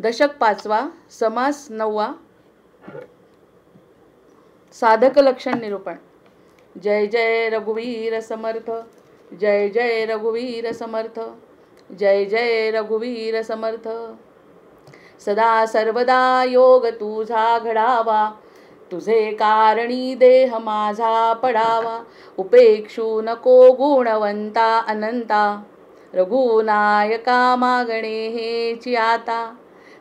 दशक 5वा, समास 9वा, साधक लक्षण निरूपण। जय जय रघुवीर समर्थ, जय जय रघुवीर समर्थ, जय जय रघुवीर समर्थ। सदा सर्वदा योग तुझा घडावा, तुझे कारणी देह माझा पडावा। उपेक्षू नको गुणवंता अनंता, रघुनायका मागणे हेची आता।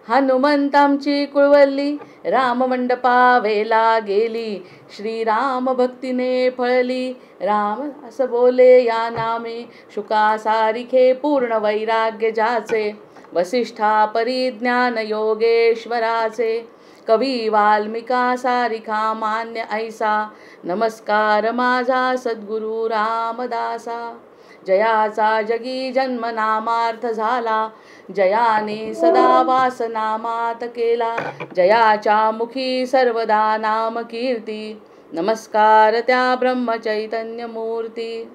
हनुमंतांची कुळवल्ली राममंडपा वेला गेली, श्रीराम भक्तीने फळली। राम असं बोले या नामे, शुका सारिखे पूर्ण वैराग्य जाचे। वसिष्ठा परिज्ञान योगेश्वराचे, कवी वाल्मिका सारिखा मान्य ऐसा। नमस्कार माझा सद्गुरु रामदासा, जयाचा जगी जन्म नामार्थ झाला। जयाने सदा वास नामात केला, जयाच्या मुखी सर्वदा नाम कीर्ती। नमस्कार त्या ब्रह्मचैतन्य मूर्ती,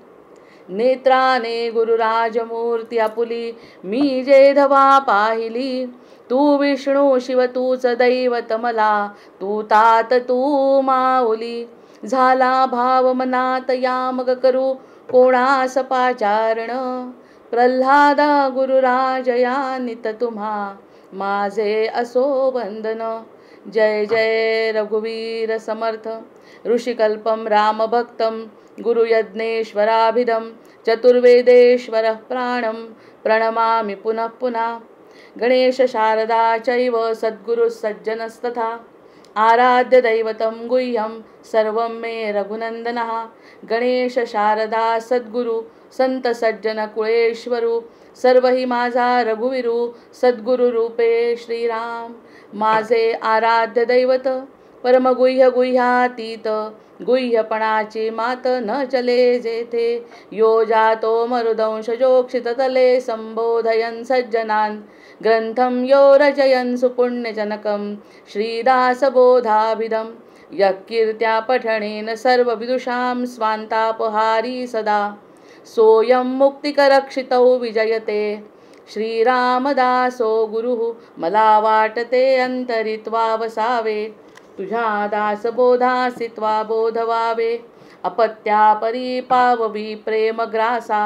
नेत्राने गुरुराजमूर्ती आपुली। मी जे धवा पाहिली, तू विष्णू शिव तूच दैवत मला। तू तात तू माऊली, झाला भाव मनात या मग करू कोणास पाचारण। प्रल्हादा गुरुराज या नित तुम्हा, माझे असो वंदन। जय जय रघुवीर समर्थ, ऋषिकल्पम रामभक्तम गुरुयज्ञेश्वराभिधम। चतुर्वेदेश्वर प्राणम प्रणमामि पुनः पुनः। गणेश शारदा चैव सद्गुरु सज्जनस्तथा, आराध्य दैवतं गुह्यं सर्वं मे रघुनंदनः। गणेश शारदा सद्गुरु संत सज्जन कुळेश्वरू, सर्व ही माझा रघुवीरू। सद्गुरु रूपे श्रीराम, माझे आराध्य दैवत। परमगुह्य गुह्यातीत, गुह्यपणाची मात न चले जेथे। यो जातो मरुदंश जोक्षित तले, संबोधयन् सज्जनान् ग्रंथम यो रचयन् सुपुण्यजनकं। श्रीदासबोधाभिधं यः कीर्त्या पठनेन सर्वविदुषां स्वान्तापहारी सदा। सोऽयं मुक्तिकरक्षितौ विजयते, श्रीरामदासो गुरुः। मला वाटते अंतरित्वा वसावे, तुझ्या दासबोधासित्वा बोधवावे। अपत्या परिपाववी प्रेमग्रासा,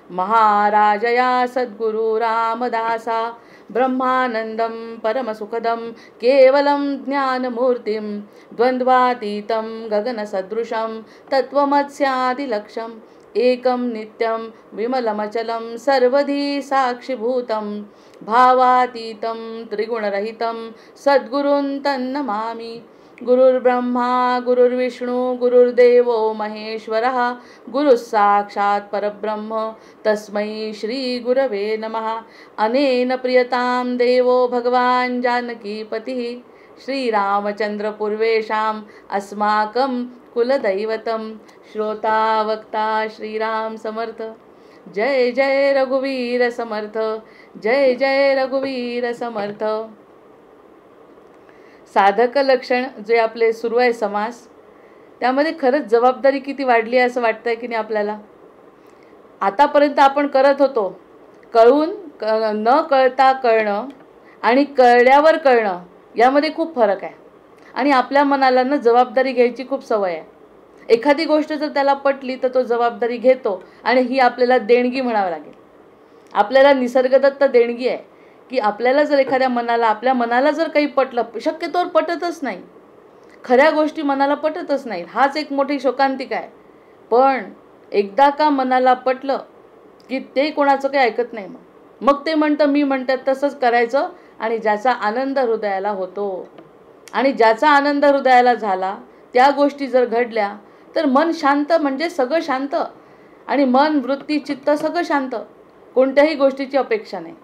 महाराजया सद्गुरु रामदासा। ब्रह्मानंदं परमसुखदं केवलं ज्ञानमूर्तिं, द्वन्द्वातीतं गगनसदृशं तत्त्वमस्यादिलक्ष्यम्। एकं नित्यं विमलमचलं सर्वधी साक्षिभूतं, भावातीतं त्रिगुणरहितं सद्गुरुं तन्नमामि। गुरुर्ब्रह्मा गुरुर्विष्णु गुरुर्देवो महेश्वरः, गुरुः साक्षात् परब्रह्म तस्मै श्रीगुरवे नमः। अनेन प्रियतां देवो भगवान् जानकीपतिः, श्रीरामचन्द्र पूर्वेषाम् अस्माकं कुलदैवतं। श्रोता वक्ता श्रीराम समर्थ, जय जय रघुवीर समर्थ, जय जय रघुवीर समर्थ। साधक लक्षण जे आपले सुरू आहे समास, त्यामध्ये खरंच जबाबदारी किती वाढली आहे असं वाटतंय की नाही आपल्याला। आतापर्यंत आपण करत होतो, कळून न कळता कळणं आणि कळल्यावर कळणं यामध्ये खूप फरक आहे। आणि आपल्या मनाला ना जबाबदारी घ्यायची खूप सवय आहे। एखादी गोष्ट जर त्याला पटली तर तो जबाबदारी घेतो, आणि ही आपल्याला देणगी म्हणावं लागेल। आपल्याला निसर्गदत्त देणगी आहे की आपल्याला जर आपल्या मनाला जर काही पटलं, शक्यतोवर पटतच नाही, खऱ्या गोष्टी मनाला पटतच नाहीत, हाच एक मोठी शोकांतिका आहे। पण एकदा का मनाला पटलं की ते कोणाचं काही ऐकत नाही, मग ते म्हणतं मी म्हणतात तसंच करायचं। आणि ज्याचा आनंद हृदयाला होतो, आणि ज्याचा आनंद हृदयाला झाला, त्या गोष्टी जर घडल्या तर मन शांत, म्हणजे सगळं शांत, आणि मन वृत्ती चित्त सगळं शांत। कोणत्याही गोष्टीची अपेक्षा नाही,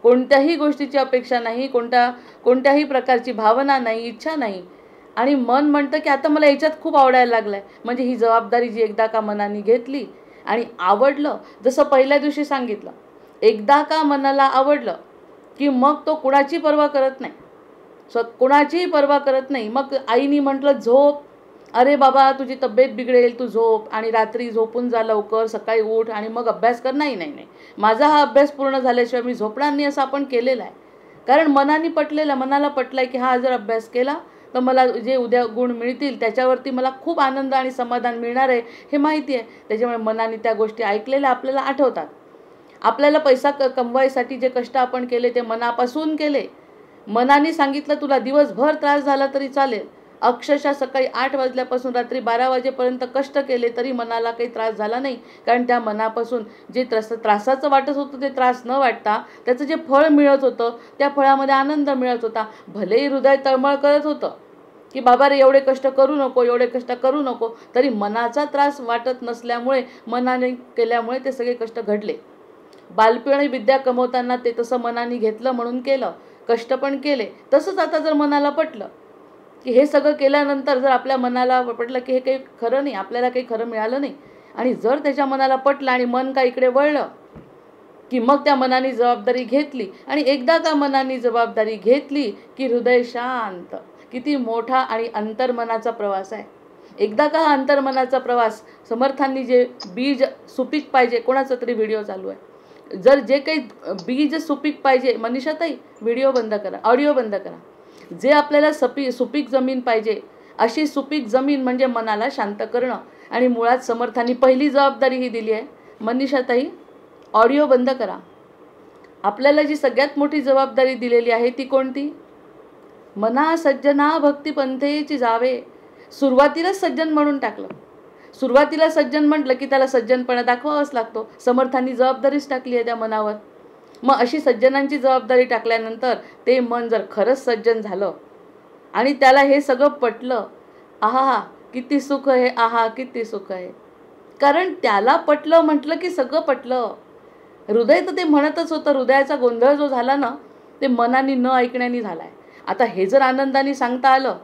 कोणत्याही गोष्टीची अपेक्षा नाही, कोणत्याही प्रकारची भावना नाही, इच्छा नाही। आणि मन म्हणतं की आता मला याच्यात खूप आवडायला लागलंय, म्हणजे ही जबाबदारी जी एकदा का मनाने घेतली आणि आवडलं, जसं पहिल्या दिवशी सांगितलं, एकदा का मनाला आवडलं की मग तो कुणाची पर्वा करत नाही, कुणाचीही पर्वा करत नाही। मग आईनी म्हटलं झोप, अरे बाबा तुझी तब्येत बिघडेल, तू झोप, आणि रात्री झोपून जा लवकर, सकाळी उठ आणि मग अभ्यास कर। नाही नाही नाही, माझा हा अभ्यास पूर्ण झाल्याशिवाय मी झोपणार नाही, असं आपण केलेलं आहे। कारण मनाला पटलं आहे की हा जर अभ्यास केला तर मला जे उद्या गुण मिळतील त्याच्यावरती मला खूप आनंद आणि समाधान मिळणार आहे हे माहिती आहे. त्याच्यामुळे मनाने त्या गोष्टी ऐकलेल्या आपल्याला आठवतात. आपल्याला पैसा कमवायसाठी जे कष्ट आपण केले ते मनापासून केले. मनाने सांगितलं तुला दिवसभर त्रास झाला तरी चालेल, अक्षरशः सकाळी 8 वाजल्यापासून रात्री 12 वाजेपर्यंत कष्ट केले तरी मनाला काही त्रास झाला नाही. कारण त्या मनापासून जे त्रासाचं वाटत होतं ते त्रास न वाटता त्याचं जे फळ मिळत होतं त्या फळामध्ये आनंद मिळत होता. भलेही हृदय तळमळ करत होतं की बाबा रे एवढे कष्ट करू नको, एवढे कष्ट करू नको, तरी मनाचा त्रास वाटत नसल्यामुळे मनाने केल्यामुळे ते सगळे कष्ट घडले. बालपणी विद्या कमवताना ते तसं मनाने घेतलं म्हणून केलं, कष्ट पण केले. तसंच आता जर मनाला पटलं की हे सगळं केल्यानंतर जर आपल्या मनाला पटलं की हे काही खरं नाही, आपल्याला काही खरं मिळालं नाही, आणि जर त्याच्या मनाला पटलं आणि मन का इकडे वळलं की मग त्या मनाने जबाबदारी घेतली, आणि एकदा का मनाने जबाबदारी घेतली की हृदय शांत. किती मोठा आणि अंतर्मनाचा प्रवास आहे. एकदा का हा अंतर्मनाचा प्रवास समर्थांनी जे बीज सुपीक पाहिजे, कोणाचा तरी व्हिडिओ चालू आहे, जर जे काही बीज सुपीक पाहिजे, मनीषाताई व्हिडिओ बंद करा, ऑडिओ बंद करा, जे आपल्याला सुपीक जमीन पाहिजे अशी सुपीक जमीन म्हणजे मनाला शांत करणं. आणि मुळात समर्थांनी पहिली जबाबदारी ही दिली आहे. मनीषाताई ऑडिओ बंद करा. आपल्याला जी सगळ्यात मोठी जबाबदारी दिलेली आहे ती कोणती? मना सज्जना भक्ती पंथेची जावे. सुरुवातीलाच सज्जन म्हणून टाकलं. सुरुवातीला सज्जन म्हटलं की त्याला सज्जनपणा दाखवावाच लागतो. समर्थांनी जबाबदारीच टाकली आहे त्या मनावर. मग अशी सज्जनांची जबाबदारी टाकल्यानंतर ते मन जर खरंच सज्जन झालं आणि त्याला हे सगळं पटलं, आहा किती सुख आहे, आहा किती सुख आहे. कारण त्याला पटलं म्हटलं की सगळं पटलं. हृदय तर ते म्हणतच होतं. हृदयाचा गोंधळ जो झाला ना ते मनाने न ऐकण्याने झाला आहे. आता हे जर आनंदाने सांगता आलं,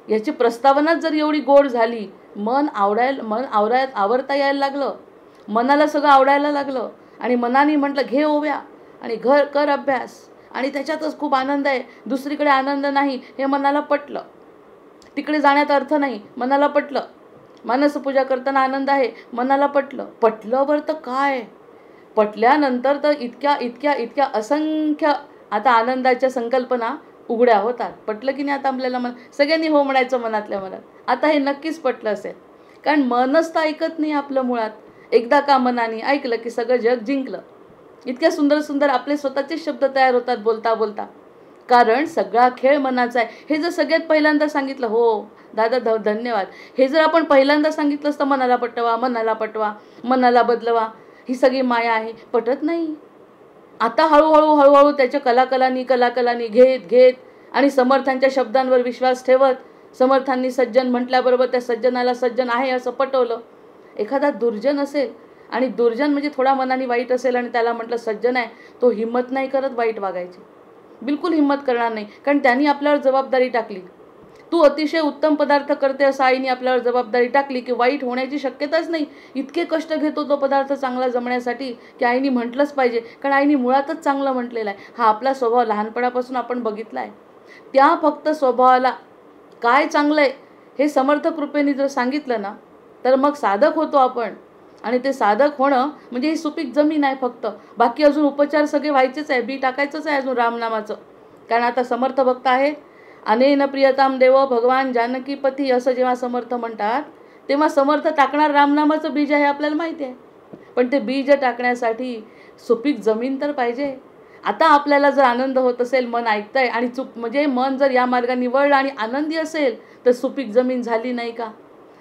याची प्रस्तावनाच जर एवढी गोड झाली, मन आवरता यायला लागलं, मनाला सगळं आवडायला लागलं, आणि मनाने म्हटलं घे ओव्या आणि कर अभ्यास, आणि त्याच्यातच खूप आनंद आहे, दुसरीकडे आनंद नाही, हे मनाला पटलं. तिकडे जाण्यात अर्थ नाही, मनाला पटलं. मानसपूजा करताना आनंद आहे, मनाला पटलं. पटल्यावर तर काय, पटल्यानंतर तर इतक्या असंख्य आता आनंदाच्या संकल्पना उघड्या होतात. पटलं की नाही आता आपल्याला? सगळ्यांनी हो म्हणायचं मनातल्या मनात. आता हे नक्कीच पटलं असेल, कारण मनच तर ऐकत नाही आपलं मुळात. एकदा का मनाने ऐकलं की सगळं जग जिंकलं. इतक्या सुंदर सुंदर आपले स्वतःचे शब्द तयार होतात बोलता बोलता, कारण सगळा खेळ मनाचा आहे. हे जर सगळ्यात पहिल्यांदा सांगितलं, हो दादा धन्यवाद, हे जर आपण पहिल्यांदा सांगितलं असतं मनाला पटवा, मनाला बदलवा, ही सगळी माया आहे, पटत नाही. आता हळूहळू त्याच्या कलाकलांनी घेत आणि समर्थांच्या शब्दांवर विश्वास ठेवत, समर्थांनी सज्जन म्हटल्याबरोबर त्या सज्जनाला सज्जन आहे असं पटवलं. एखादा दुर्जन असेल, आणि दुर्जन म्हणजे थोडा मनाने वाईट असेल, आणि त्याला म्हटलं सज्जन आहे, तो हिंमत नाही करत वाईट वागायची, बिलकुल हिंमत करणार नाही, कारण त्यांनी आपल्यावर जबाबदारी टाकली. तू अतिशय उत्तम पदार्थ करते असं आईने आपल्यावर जबाबदारी टाकली की वाईट होण्याची शक्यताच नाही. इतके कष्ट घेतो तो पदार्थ चांगला जमण्यासाठी की आईने म्हटलंच पाहिजे, कारण आईने मुळातच चांगलं म्हटलेलं आहे. हा आपला स्वभाव लहानपणापासून आपण बघितला आहे. त्या फक्त स्वभावाला काय चांगलं आहे हे समर्थ कृपेने जर सांगितलं ना तर मग साधक होतो आपण. आणि ते साधक होणं म्हणजे ही सुपीक जमीन आहे फक्त. बाकी अजून उपचार सगळे व्हायचेच आहे, बी टाकायचंच आहे अजून रामनामाचं. कारण आता समर्थ भक्त आहेत, अनेन प्रियताम देव भगवान जानकीपती असं जेव्हा समर्थ म्हणतात तेव्हा समर्थ टाकणार रामनामाचं बीज आहे आपल्याला माहिती आहे. पण ते बीज टाकण्यासाठी सुपीक जमीन तर पाहिजे. आता आपल्याला जर आनंद होत असेल, मन ऐकतंय आणि म्हणजे मन जर या मार्गाने वळलं आणि आनंदी असेल तर सुपीक जमीन झाली नाही का?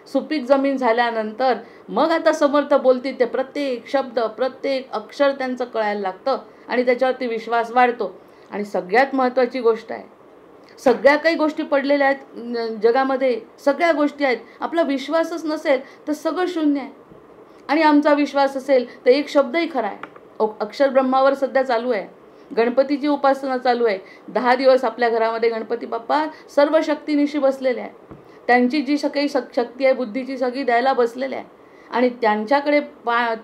सुपीक जमीन झाल्यानंतर मग आता समर्थ बोलतील ते प्रत्येक शब्द प्रत्येक अक्षर त्यांचं कळायला लागतं आणि त्याच्यावरती विश्वास वाढतो. आणि सगळ्यात महत्त्वाची गोष्ट आहे, सगळ्या काही गोष्टी पडलेल्या आहेत जगामध्ये, सगळ्या गोष्टी आहेत. आपला विश्वासच नसेल तर सगळं शून्य आहे, आणि आमचा विश्वास असेल तर एक शब्दही खरा आहे. अक्षर ब्रह्मावर सध्या चालू आहे, गणपतीची उपासना चालू आहे. 10 दिवस आपल्या घरामध्ये गणपती बाप्पा सर्व शक्तीनिशी बसलेले आहे. त्यांची जी काही शक्ती आहे बुद्धीची सगळी द्यायला बसलेली आहे. आणि त्यांच्याकडे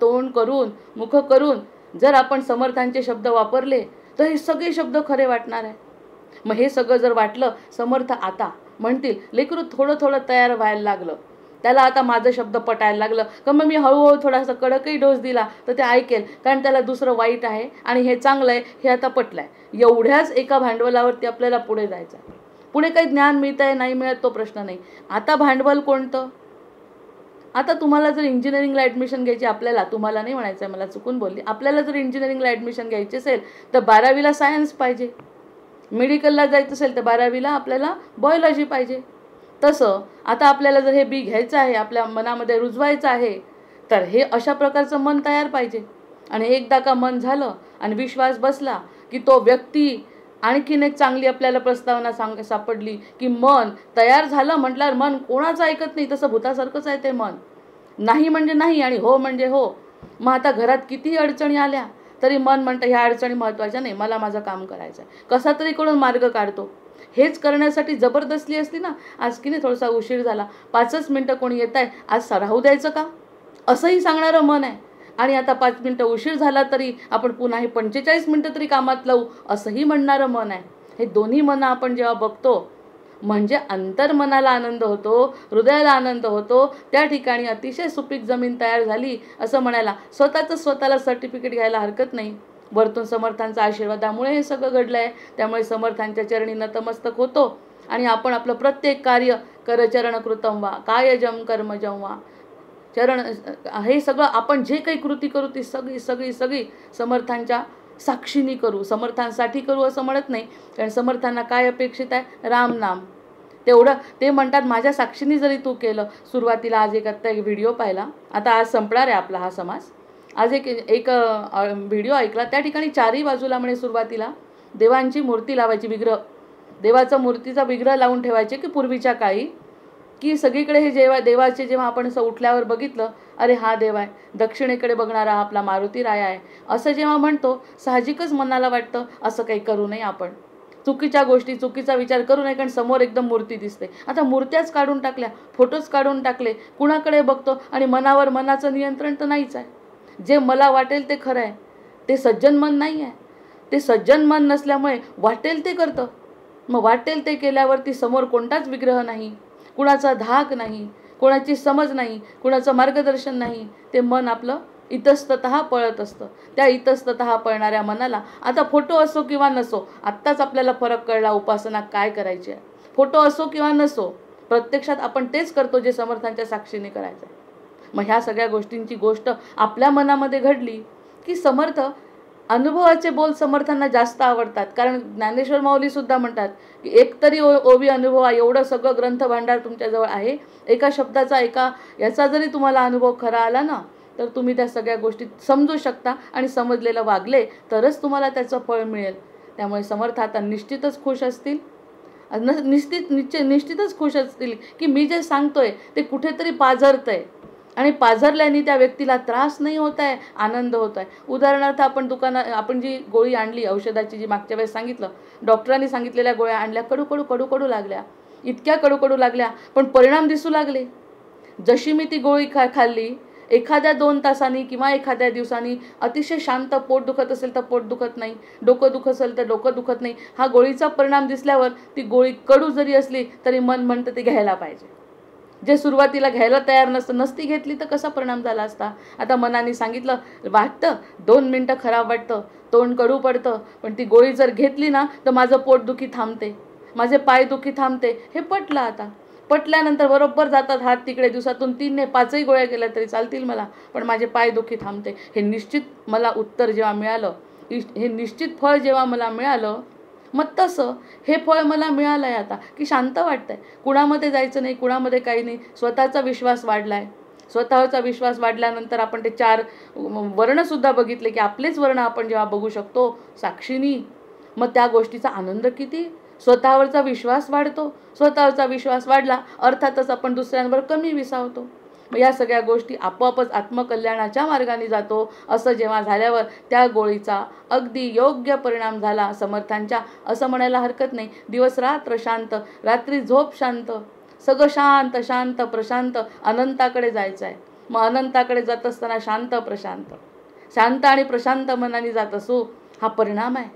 तोंड करून मुख करून जर आपण समर्थांचे शब्द वापरले तर हे सगळे शब्द खरे वाटणार आहे. मग हे सगळं जर वाटलं, समर्थ आता म्हणतील लेकरू थोडं थोडं तयार व्हायला लागलं त्याला आता माझं शब्द पटायला लागलं का मग मी हळूहळू थोडासा कडकही डोस दिला तर ते ऐकेल, कारण त्याला दुसरं वाईट आहे आणि हे चांगलं आहे हे आता पटलं आहे. एवढ्याच एका भांडवलावरती आपल्याला पुढे जायचं आहे. पुढे काही ज्ञान मिळतं आहे नाही मिळत तो प्रश्न नाही. आता भांडवल कोणतं? आता तुम्हाला जर इंजिनिअरिंगला ॲडमिशन घ्यायची, आपल्याला, तुम्हाला नाही म्हणायचं आहे, मला चुकून बोलली, आपल्याला जर इंजिनिअरिंगला ॲडमिशन घ्यायची असेल तर 12वीला सायन्स पाहिजे. मेडिकलला जायचं असेल तर 12वीला आपल्याला बायोलॉजी पाहिजे. तसं आता आपल्याला जर हे बी घ्यायचं आहे, आपल्या मनामध्ये रुजवायचं आहे, तर हे अशा प्रकारचं मन तयार पाहिजे. आणि एकदा का मन झालं आणि विश्वास बसला की तो व्यक्ती, आणखीन एक चांगली आपल्याला प्रस्तावना सापडली की मन तयार झालं म्हटल्यावर मन कोणाचं ऐकत नाही, तसं भूतासारखंच आहे ते मन. नाही म्हणजे नाही आणि हो म्हणजे हो. मग आता घरात कितीही अडचणी आल्या तरी मन म्हणतं ह्या अडचणी महत्त्वाच्या नाही, मला माझं काम करायचं आहे, कसा तरी करून मार्ग काढतो. हेच करण्यासाठी जबरदस्ती असली ना, आज की नाही थोडासा उशीर झाला, 5च मिनटं कोणी येत आहे, आज राहू द्यायचं का, असंही सांगणारं मन आहे. आणि आता 5 मिनटं उशीर झाला तरी आपण पुन्हा हे 45 मिनटं तरी कामात लावू असंही म्हणणारं मन आहे. हे दोन्ही मनं आपण जेव्हा बघतो म्हणजे अंतर्मनाला आनंद होतो, हृदयाला आनंद होतो. त्या ठिकाणी अतिशय सुपीक जमीन तयार झाली असं म्हणायला स्वतःला सर्टिफिकेट घ्यायला हरकत नाही. वरतून समर्थांचा आशीर्वादामुळे हे सगळं घडलं आहे. त्यामुळे समर्थांच्या चरणी नतमस्तक होतो आणि आपण आपलं प्रत्येक कार्य करचरण कृतम वा कायजम कर्मजम वा चरण, हे सगळं आपण जे काही कृती करू ती सगळी समर्थांच्या साक्षीनी करू, समर्थांसाठी करू असं म्हणत नाही. कारण समर्थांना काय अपेक्षित आहे? रामनाम. तेवढं ते म्हणतात माझ्या साक्षीनी जरी तू केलं. सुरुवातीला आज आत्ता एक व्हिडिओ पाहिला, आता आज संपणार आहे आपला हा समास. आज एक व्हिडिओ ऐकला, त्या ठिकाणी चारही बाजूला म्हणे सुरुवातीला देवांची मूर्ती लावायची, विग्रह, देवाचा मूर्तीचा विग्रह लावून ठेवायचे की पूर्वीच्या काळी, की सगळीकडे हे देवाचे जेव्हा आपण असं उठल्यावर बघितलं, अरे हा देव आहे, दक्षिणेकडे बघणारा आपला मारुती राया आहे, असं जेव्हा म्हणतो साहजिकच मनाला वाटतं असं काही करू नये आपण, चुकीच्या गोष्टी, चुकीचा विचार करू नये, कारण समोर एकदम मूर्ती दिसते. आता मूर्त्याच काढून टाकल्या, फोटोज काढून टाकले, कुणाकडे बघतो आणि मनावर मनाचं नियंत्रण तर नाहीच आहे. जे मला वाटेल ते खरं आहे, ते सज्जन मन नाही आहे. ते सज्जन मन नसल्यामुळे वाटेल ते करतं. मग वाटेल ते केल्यावरती समोर कोणताच विग्रह नाही, कुणाचा धाक नाही, कोणाची समज नाही, कुणाचं मार्गदर्शन नाही. ते मन आपलं इतस्ततः पळत असतं. त्या इतस्ततः पळणाऱ्या मनाला आता फोटो असो किंवा नसो, आत्ताच आपल्याला फरक कळला उपासना काय करायची आहे. फोटो असो किंवा नसो, प्रत्यक्षात आपण तेच करतो जे समर्थांच्या साक्षीने करायचं आहे. मग ह्या सगळ्या गोष्टींची गोष्ट आपल्या मनामध्ये घडली की समर्थ अनुभवाचे बोल समर्थांना जास्त आवडतात. कारण ज्ञानेश्वर माऊलीसुद्धा म्हणतात की एकतरी ओवी अनुभवा, एवढं सगळं ग्रंथ भांडार तुमच्याजवळ आहे, एका शब्दाचा, एका याचा जरी तुम्हाला अनुभव खरा आला ना, तर तुम्ही त्या सगळ्या गोष्टी समजू शकता आणि समजलेलं वागले तरच तुम्हाला त्याचं फळ मिळेल. त्यामुळे समर्थ आता निश्चितच खुश असतील, निश्चितच खुश असतील की मी जे सांगतोय ते कुठेतरी पाझरतंय आणि पाझरल्याने त्या व्यक्तीला त्रास नाही होत आहे, आनंद होत आहे. उदाहरणार्थ आपण जी गोळी आणली औषधाची, जी मागच्या वेळेस सांगितलं, डॉक्टरांनी सांगितलेल्या गोळ्या आणल्या, कडू लागल्या, इतक्या कडू लागल्या, पण परिणाम दिसू लागले. जशी मी ती गोळी खाल्ली, एखाद्या 2 तासांनी किंवा एखाद्या दिवसांनी अतिशय शांत, पोट दुखत असेल तर पोट दुखत नाही, डोकं दुखत असेल तर डोकं दुखत नाही. हा गोळीचा परिणाम दिसल्यावर ती गोळी कडू जरी असली तरी मन म्हणतं ती घ्यायला पाहिजे. जे सुरुवातीला घ्यायला तयार नसती घेतली तर कसा परिणाम झाला असता. आता मनाने सांगितलं, वाटतं 2 मिनटं खराब वाटतं, तोंड कडू पडतं, पण ती गोळी जर घेतली ना तर माझं पोटदुखी थांबते, माझे पायदुखी थांबते. हे पटलं. आता पटल्यानंतर बरोबर जातात हात तिकडे, दिवसातून 3 ने 5ही गोळ्या केल्या तरी चालतील मला, पण माझे पायदुखी थांबते. हे निश्चित मला उत्तर जेव्हा मिळालं, हे निश्चित फळ जेव्हा मला मिळालं, मग तसं हे फळ मला मिळालं आहे आता की शांत वाटतं आहे. कुणामध्ये जायचं नाही, कुणामध्ये काही नाही, स्वतःचा विश्वास वाढला आहे. स्वतःचा विश्वास वाढल्यानंतर आपण ते 4 वर्णसुद्धा बघितले की आपलेच वर्ण आपण जेव्हा बघू शकतो साक्षीनी, मग त्या गोष्टीचा आनंद किती. स्वतःवरचा विश्वास वाढतो, स्वतःवरचा विश्वास वाढला अर्थातच आपण दुसऱ्यांवर कमी विसावतो. मग या सगळ्या गोष्टी आपोआपच आत्मकल्याणाच्या मार्गाने जातो. असं जेव्हा झाल्यावर त्या गोळीचा अगदी योग्य परिणाम झाला समर्थांच्या, असं म्हणायला हरकत नाही. दिवस रात्र शांत, रात्री झोप शांत, सगळं शांत शांत प्रशांत, अनंताकडे जायचं आहे. मग अनंताकडे जात असताना शांत प्रशांत, शांत आणि प्रशांत मनाने जात असू, हा परिणाम आहे.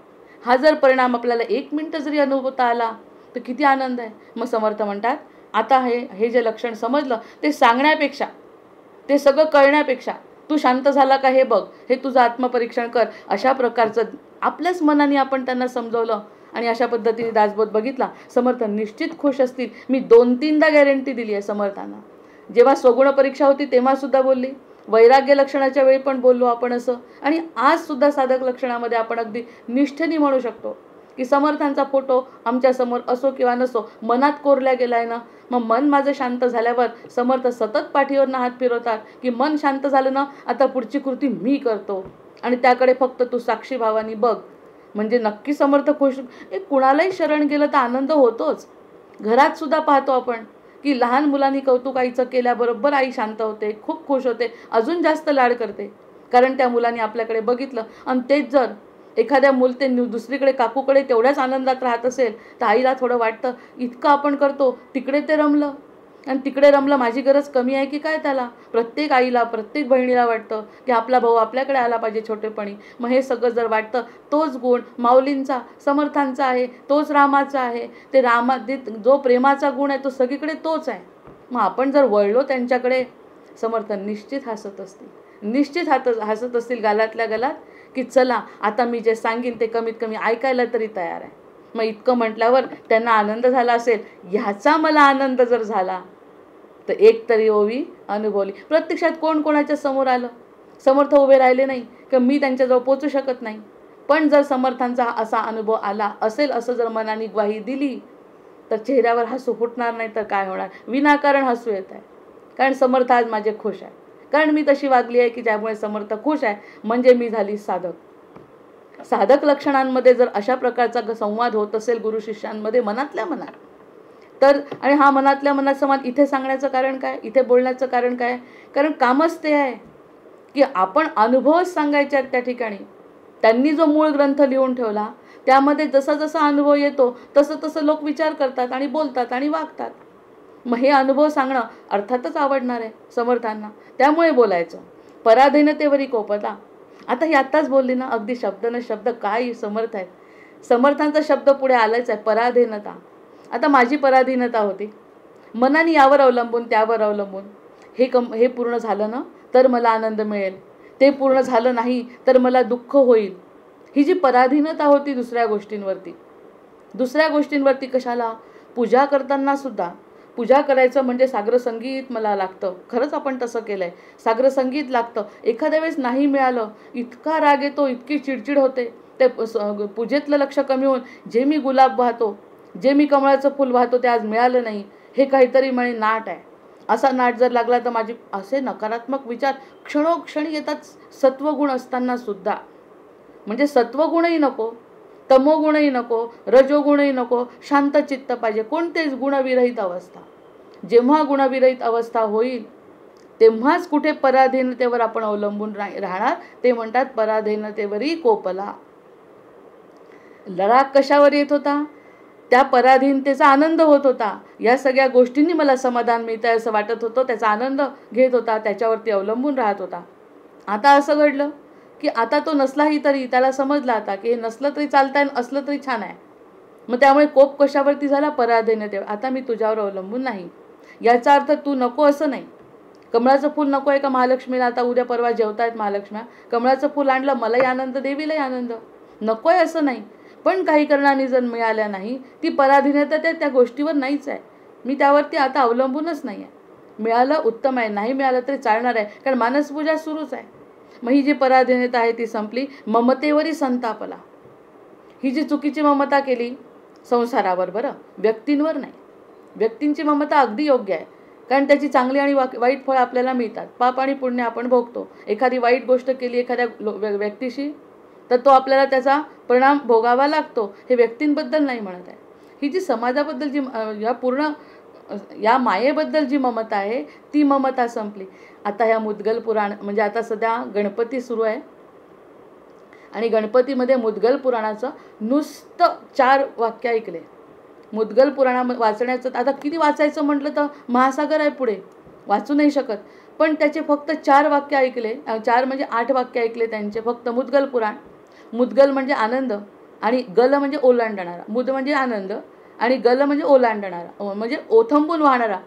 हा जर परिणाम आपल्याला 1 मिनिट जरी अनुभवता आला तर किती आनंद आहे. मग समर्थ म्हणतात आता हे जे लक्षण समजलं ते सांगण्यापेक्षा, ते सगळं कळण्यापेक्षा तू शांत झाला का हे बघ, हे तुझं आत्मपरीक्षण कर, अशा प्रकारचं आपल्याच मनाने आपण त्यांना समजवलं आणि अशा पद्धतीने दासबोध बघितला. समर्थ निश्चित खुश असतील. मी 2-3दा गॅरंटी दिली आहे समर्थांना. जेव्हा स्वगुण परीक्षा होती तेव्हा सुद्धा बोलली, वैराग्य लक्षणाच्या वेळी पण बोललो आपण असं, आणि आज सुद्धा साधक लक्षणामध्ये आपण अगदी निष्ठेने म्हणू शकतो की समर्थांचा फोटो आमच्यासमोर असो किंवा नसो, मनात कोरल्या गेलाय ना. मग मन माझं शांत झाल्यावर समर्थ सतत पाठीवरनं हात फिरवतात की मन शांत झालं ना, आता पुढची कृती मी करतो आणि त्याकडे फक्त तू साक्षी भावानी बघ. म्हणजे नक्की समर्थ खुश. कुणालाही शरण गेलं तर आनंद होतोच. घरात सुद्धा पाहतो आपण की लहान मुलांनी कौतुक आईचं केल्याबरोबर आई शांत होते, खूप खुश होते, अजून जास्त लाड करते, कारण त्या मुलांनी आपल्याकडे बघितलं. आणि तेच जर एखाद्या मूल ते दुसरीकडे काकूकडे तेवढ्याच आनंदात राहत असेल तर आईला थोडं वाटतं इतकं आपण करतो, तिकडे ते रमलं आणि तिकडे रमलं, माझी गरज कमी आहे की काय त्याला. प्रत्येक आईला, प्रत्येक बहिणीला वाटतं की आपला भाऊ आपल्याकडे आला पाहिजे छोटेपणी. मग हे सगळं जर वाटतं, तोच गुण माऊलींचा, समर्थांचा आहे, तोच रामाचा आहे. ते रामात जो प्रेमाचा गुण आहे तो सगळीकडे तोच आहे. मग आपण जर वळलो त्यांच्याकडे, समर्थ निश्चित हसत असतील, निश्चित हसत असतील गालातल्या गालात की चला आता मी जे सांगीन ते कमीत कमी ऐकायला तरी तयार आहे. मग इतकं म्हटल्यावर त्यांना आनंद झाला असेल. ह्याचा मला आनंद जर झाला तर एक तरी ओवी अनुभवली. प्रत्यक्षात कोण कोणाच्या समोर आलं, समर्थ उभे राहिले नाही किंवा मी त्यांच्याजवळ पोचू शकत नाही, पण जर समर्थांचा असा अनुभव आला असेल असं जर मनाने ग्वाही दिली तर चेहऱ्यावर हसू फुटणार नाही तर काय होणार, विनाकारण हसू येत आहे. कारण समर्थ आज माझे खुश आहे, कारण मी तशी वागली आहे की ज्यामुळे समर्थ खुश आहे, म्हणजे मी झाली साधक. साधक लक्षणांमध्ये जर अशा प्रकारचा संवाद होत असेल गुरु शिष्यांमध्ये मनातल्या मनात, तर आणि हा मनातल्या मनात संवाद इथे सांगण्याचं कारण काय, इथे बोलण्याचं कारण काय, कारण कामच ते आहे की आपण अनुभवच सांगायचे आहेत त्या ठिकाणी. त्यांनी जो मूळ ग्रंथ लिहून ठेवला त्यामध्ये जसा जसा अनुभव येतो तसं तसं लोक विचार करतात आणि बोलतात आणि वागतात. मग हे अनुभव सांगणं अर्थातच आवडणार आहे समर्थांना, त्यामुळे बोलायचं. पराधीनतेवरी कोपला. आता ही आत्ताच बोलली ना, अगदी शब्द न शब्द काय समर्थ आहेत. समर्थांचा शब्द पुढे आलाच आहे, पराधीनता. आता माझी पराधीनता होती, मनाने यावर अवलंबून त्यावर अवलंबून. हे पूर्ण झालं ना तर मला आनंद मिळेल, ते पूर्ण झालं नाही तर मला दुःख होईल. ही जी पराधीनता होती दुसऱ्या गोष्टींवरती कशाला, पूजा करताना सुद्धा. पूजा करायचं म्हणजे साग्रसंगीत मला लागतं, खरंच आपण तसं केलं आहे, साग्रसंगीत लागतं. एखाद्या वेळेस नाही मिळालं, इतका राग येतो, इतकी चिडचिड होते. ते पूजेतलं लक्ष कमी होऊन जे मी गुलाब वाहतो, जे मी कमळाचं फुल वाहतो ते आज मिळालं नाही, हे काहीतरी म्हणे नाट आहे. असा नाट जर लागला तर माझी असे नकारात्मक विचार क्षणोक्षणी येतात, सत्वगुण असताना सुद्धा. म्हणजे सत्वगुणही नको, तमोगुणही नको, रजोगुणही नको, शांत चित्त पाहिजे, कोणतेच गुणविरहित अवस्था. जेव्हा गुणविरहित अवस्था होईल तेव्हाच कुठे पराधीनतेवर आपण अवलंबून राहणार. ते म्हणतात पराधीनतेवरी कोपला. राग कशावर येत होता, त्या पराधीनतेचा आनंद होत होता. या सगळ्या गोष्टींनी मला समाधान मिळतं असं वाटत होतं, त्याचा आनंद घेत होता, त्याच्यावरती अवलंबून राहत होता. आता असं घडलं की आता तो नसलाही तरी त्याला समजलं आता की हे नसलं तरी चालतंय, असलं तरी छान आहे. मग त्यामुळे कोप कशावरती झाला, पराधीनतेवर. आता मी तुझ्यावर अवलंबून नाही. याचा अर्थ तू नको असं नाही. कमळाचं फूल नको आहे का महालक्ष्मीला, आता उद्या परवा जेवतायत महालक्ष्म्या, कमळाचं फूल आणलं, मलाही आनंद, देवीलाही आनंद, नको आहे असं नाही. पण काही कारणाने जर मिळाल्या नाही, ती पराधीनता त्या गोष्टीवर नाहीच आहे, मी त्यावरती आता अवलंबूनच नाही आहे. मिळालं उत्तम आहे, नाही मिळालं तरी चालणार आहे, कारण मानसपूजा सुरूच आहे. मग ही जी पराधीनता आहे ती संपली. ममतेवरी संतापला. ही जी चुकीची ममता केली संसारावर, बरं व्यक्तींवर नाही. व्यक्तींची ममता अगदी योग्य आहे, कारण त्याची चांगली आणि वाईट फळं आपल्याला मिळतात. पाप आणि पुण्य आपण भोगतो. एखादी वाईट गोष्ट केली एखाद्या व्यक्तीशी तर तो आपल्याला त्याचा परिणाम भोगावा लागतो. हे व्यक्तींबद्दल नाही म्हणत आहे. ही जी समाजाबद्दल जी या मायेबद्दल जी ममता आहे ती ममता संपली. आता ह्या मुद्गल पुराण, म्हणजे आता सध्या गणपती सुरू आहे आणि गणपतीमध्ये मुद्गल पुराणाचं नुसतं 4 वाक्य ऐकले. मुद्गल पुराणा वाचण्याचं आता किती वाचायचं म्हटलं तर महासागर आहे पुढे, वाचू नाही शकत. पण त्याचे फक्त 4 वाक्य ऐकले, 4 म्हणजे 8 वाक्य ऐकले त्यांचे फक्त. मुद्गल पुराण. मुद्गल म्हणजे आनंद आणि गल म्हणजे ओलांडणारा, मुद म्हणजे आनंद आणि गल म्हणजे ओलांडणारा, म्हणजे ओथंबून वाहणारा.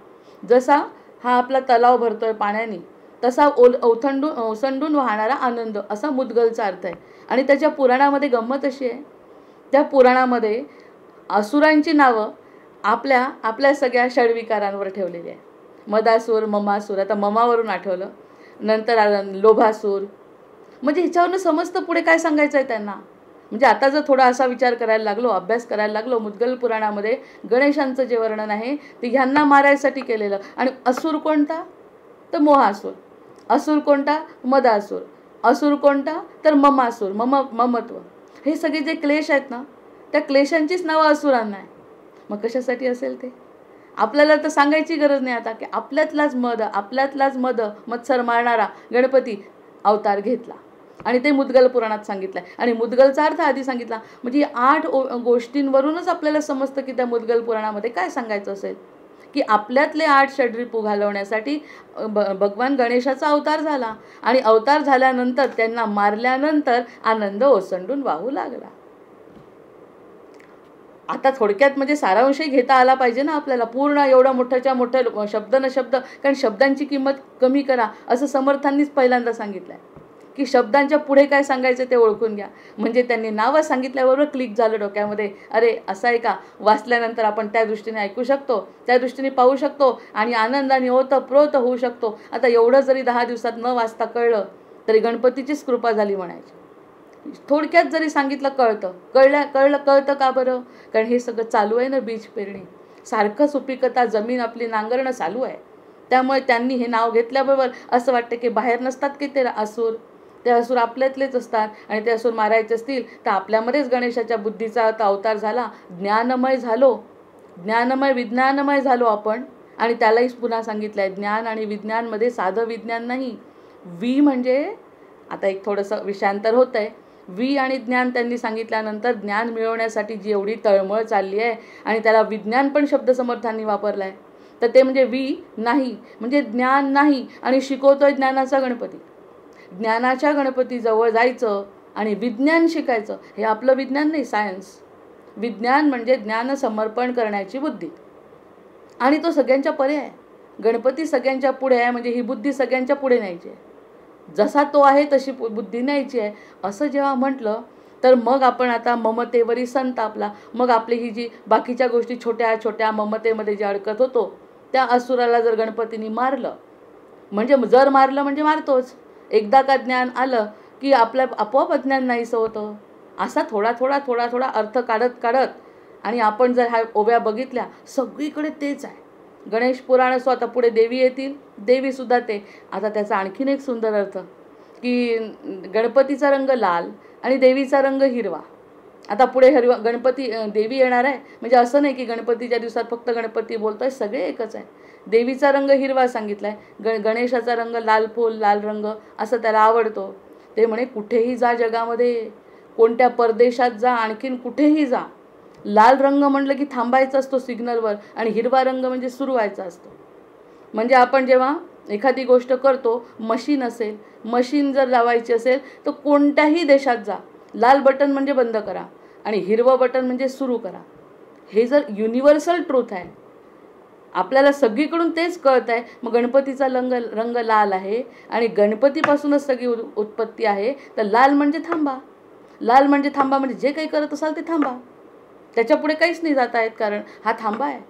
जसा हा आपला तलाव भरतोय पाण्याने, तसा ओसंडून वाहणारा आनंद, असा मुद्गलचा अर्थ आहे. आणि त्याच्या पुराणामध्ये गंमत अशी आहे, त्या पुराणामध्ये असुरांची नावं आपल्या सगळ्या षड्विकारांवर ठेवलेली आहे. मदासूर, ममासूर, आता ममावरून आठवलं, नंतर लोभासूर. म्हणजे ह्याच्यावरून समजतं पुढे काय सांगायचं आहे त्यांना. म्हणजे आता जर थोडा असा विचार करायला लागलो, अभ्यास करायला लागलो, मुद्गल पुराणामध्ये गणेशांचं जे वर्णन आहे ते ह्यांना मारायसाठी केलेलं. आणि असुर कोणता? तर मोहासूर. असुर कोणता? मदासूर. असुर कोणता? तर ममासूर, ममत्व. हे सगळे जे क्लेश आहेत ना, त्या क्लेशांचीच नावं असुरांना आहे. मग कशासाठी असेल ते आपल्याला तर सांगायची गरज नाही आता, की आपल्यातलाच मत्सर मारणारा गणपती अवतार घेतला. आणि ते मुद्गल पुराणात सांगितलं आहे. आणि मुद्गलचा अर्थ आधी सांगितला. म्हणजे 8 गोष्टींवरूनच आपल्याला समजतं की त्या मुद्गल पुराणामध्ये काय सांगायचं असेल, की आपल्यातले 8 षड्रिपू घालवण्यासाठी भगवान गणेशाचा अवतार झाला. आणि अवतार झाल्यानंतर त्यांना मारल्यानंतर आनंद ओसंडून वाहू लागला. आता थोडक्यात म्हणजे सारांशही घेता आला पाहिजे ना आपल्याला. पूर्ण एवढं मोठ्याच्या मोठं शब्द न शब्द, कारण शब्दांची किंमत कमी करा असं समर्थांनीच पहिल्यांदा सांगितलं आहे, की शब्दांच्या पुढे काय सांगायचं ते ओळखून घ्या. म्हणजे त्यांनी नावं सांगितल्याबरोबर क्लिक झालं डोक्यामध्ये, अरे असं आहे का, वाचल्यानंतर आपण त्या दृष्टीने ऐकू शकतो, त्या दृष्टीने पाहू शकतो आणि आनंदाने ओतप्रोत होऊ शकतो. आता एवढं जरी 10 दिवसात न वाचता कळलं तरी गणपतीचीच कृपा झाली म्हणायची. थोडक्यात जरी सांगितलं कळतं का बरं? कारण हे सगळं चालू आहे ना, बीज पेरणी सारखं, सुपिकता, जमीन आपली नांगरणं चालू आहे. त्यामुळे त्यांनी हे नाव घेतल्याबरोबर असं वाटतं की बाहेर नसतात की ते असुर, ते असुर आपल्यातलेच असतात. आणि ते असुर मारायचे असतील तर आपल्यामध्येच गणेशाच्या बुद्धीचा अवतार झाला. विज्ञानमय झालो आपण. आणि त्यालाही पुन्हा सांगितलं आहे, ज्ञान आणि विज्ञानमध्ये साधं विज्ञान नाही. म्हणजे आता एक थोडंसं विषयांतर होतं आहे. आणि ज्ञान त्यांनी सांगितल्यानंतर ज्ञान मिळवण्यासाठी जी एवढी तळमळ चालली आहे, आणि त्याला विज्ञान पण शब्द समर्थांनी वापरला आहे. तर ते म्हणजे नाही, म्हणजे ज्ञान नाही. आणि शिकवतोय ज्ञानाचा गणपती. ज्ञानाच्या गणपतीजवळ जायचं आणि विज्ञान शिकायचं. हे आपलं विज्ञान नाही, सायन्स. विज्ञान म्हणजे ज्ञान समर्पण करण्याची बुद्धी. आणि तो सगळ्यांच्या परे आहे. गणपती सगळ्यांच्या पुढे आहे, म्हणजे ही बुद्धी सगळ्यांच्या पुढे न्यायची आहे. जसा तो आहे तशी बुद्धी न्यायची आहे. असं जेव्हा म्हटलं तर मग आपण आता ममतेवरी संत आपला, मग आपली ही जी बाकीच्या गोष्टी छोट्या छोट्या ममतेमध्ये जे अडकत होतो, त्या असुराला जर गणपतीने मारलं, म्हणजे मारतोच. एकदा का ज्ञान आलं की आपल्या आपोआप अज्ञान नाहीसं होतं. असा थोडा अर्थ काढत आणि आपण जर ह्या ओव्या बघितल्या, सगळीकडे तेच आहे. गणेश पुराण असो, आता पुढे देवी येतील, देवीसुद्धा ते. आता त्याचा आणखीन एक सुंदर अर्थ, की गणपतीचा रंग लाल आणि देवीचा रंग हिरवा. आता पुढे देवी येणार आहे, म्हणजे असं नाही की गणपतीच्या दिवसात फक्त गणपती बोलतोय, सगळे एकच आहे. देवीचा रंग हिरवा सांगितला आहे, गणेशाचा रंग लाल फूल, लाल रंग असं त्याला आवडतो. ते म्हणे कुठेही जा जगामध्ये, कोणत्या परदेशात जा, आणखीन कुठेही जा, लाल रंग म्हटलं की थांबायचं असतो सिग्नलवर, आणि हिरवा रंग म्हणजे सुरू व्हायचा असतो. म्हणजे आपण जेव्हा एखादी गोष्ट करतो, मशीन जर लावायची असेल तर कोणत्याही देशात जा, लाल बटन म्हणजे बंद करा आणि हिरवं बटन म्हणजे सुरू करा. हे जर युनिव्हर्सल ट्रूथ आहे, आपल्याला सगळीकडून तेच कळत आहे. मग गणपतीचा रंग लाल आहे आणि गणपतीपासूनच सगळी उत्पत्ती आहे. तर लाल म्हणजे थांबा म्हणजे जे काही करत असाल ते थांबा, त्याच्या पुढे काहीच नाही जाता येत, कारण हा थांबा आहे.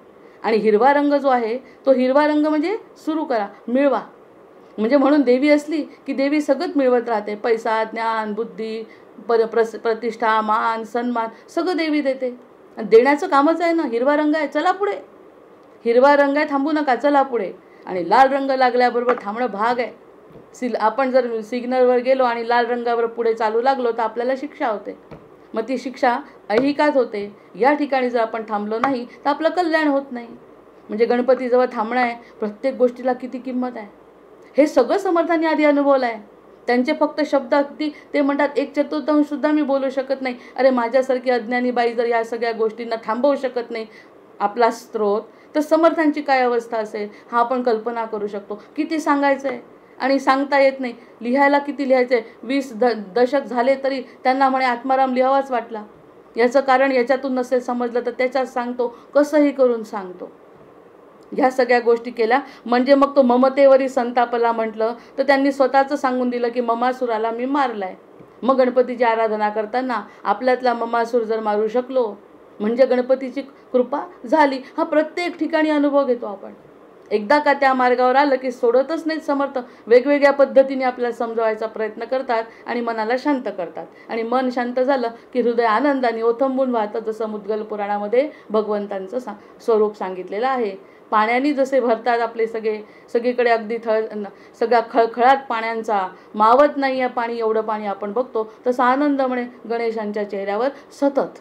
आणि हिरवा रंग जो आहे तो हिरवा रंग म्हणजे सुरू करा, मिळवा. म्हणजे म्हणून देवी असली की देवी सगळंच मिळवत राहते. पैसा, ज्ञान, बुद्धी, प्रतिष्ठा, मान, सन्मान सगळं देवी देते. देण्याचं कामच आहे ना. हिरवा रंग आहे, चला पुढे. हिरवा रंग आहे, थांबू नका, चला पुढे. आणि लाल रंग लागल्याबरोबर थांबणं भाग आहे. आपण जर सिग्नलवर गेलो आणि लाल रंगावर पुढे चालू लागलो तर आपल्याला शिक्षा होते. मग ती शिक्षा ऐहिकात होते. या ठिकाणी जर आपण थांबलो नाही तर आपलं कल्याण होत नाही. म्हणजे गणपतीजवळ थांबणं आहे, प्रत्येक गोष्टीला किती किंमत आहे हे सगळं समर्थांनी आधी अनुभवलं आहे. त्यांचे फक्त शब्द अगदी ते म्हणतात 1/4 सुद्धा मी बोलू शकत नाही. अरे माझ्यासारखी अज्ञानी बाई जर या सगळ्या गोष्टींना थांबवू शकत नाही आपला स्त्रोत, तर समर्थांची काय अवस्था असेल हा आपण कल्पना करू शकतो. किती सांगायचं आहे आणि सांगता येत नाही. लिहायला किती लिहायचं आहे. 20 दशक झाले तरी त्यांना म्हणे आत्माराम लिहावाच वाटला. याचं कारण याच्यातून नसेल समजलं तर त्याच्यात सांगतो, कसंही करून सांगतो. ह्या सगळ्या गोष्टी केल्या म्हणजे मग तो ममतेवरी संतापला म्हटलं तर त्यांनी स्वतःचं सांगून दिलं की ममासुराला मी मारलाय. मग गणपतीची आराधना करताना आपल्यातला ममासूर जर मारू शकलो म्हणजे गणपतीची कृपा झाली. हा प्रत्येक ठिकाणी अनुभव घेतो आपण. एकदा का त्या मार्गावर आलं की सोडतच नाहीत समर्थ. वेगवेगळ्या पद्धतीने आपल्याला समजवायचा प्रयत्न करतात आणि मनाला शांत करतात. आणि मन शांत झालं की हृदय आनंदाने ओथंबून वाहतं, जसं मुद्गल पुराणामध्ये भगवंतांचं स्वरूप सांगितलेलं आहे. पाण्याने जसे भरतात आपले सगळीकडे अगदी सगळ्या खळखळाट पाण्यांचा, मावत नाही आहे पाणी एवढं पाणी आपण बघतो, तसा आनंद म्हणे गणेशांच्या चेहऱ्यावर सतत.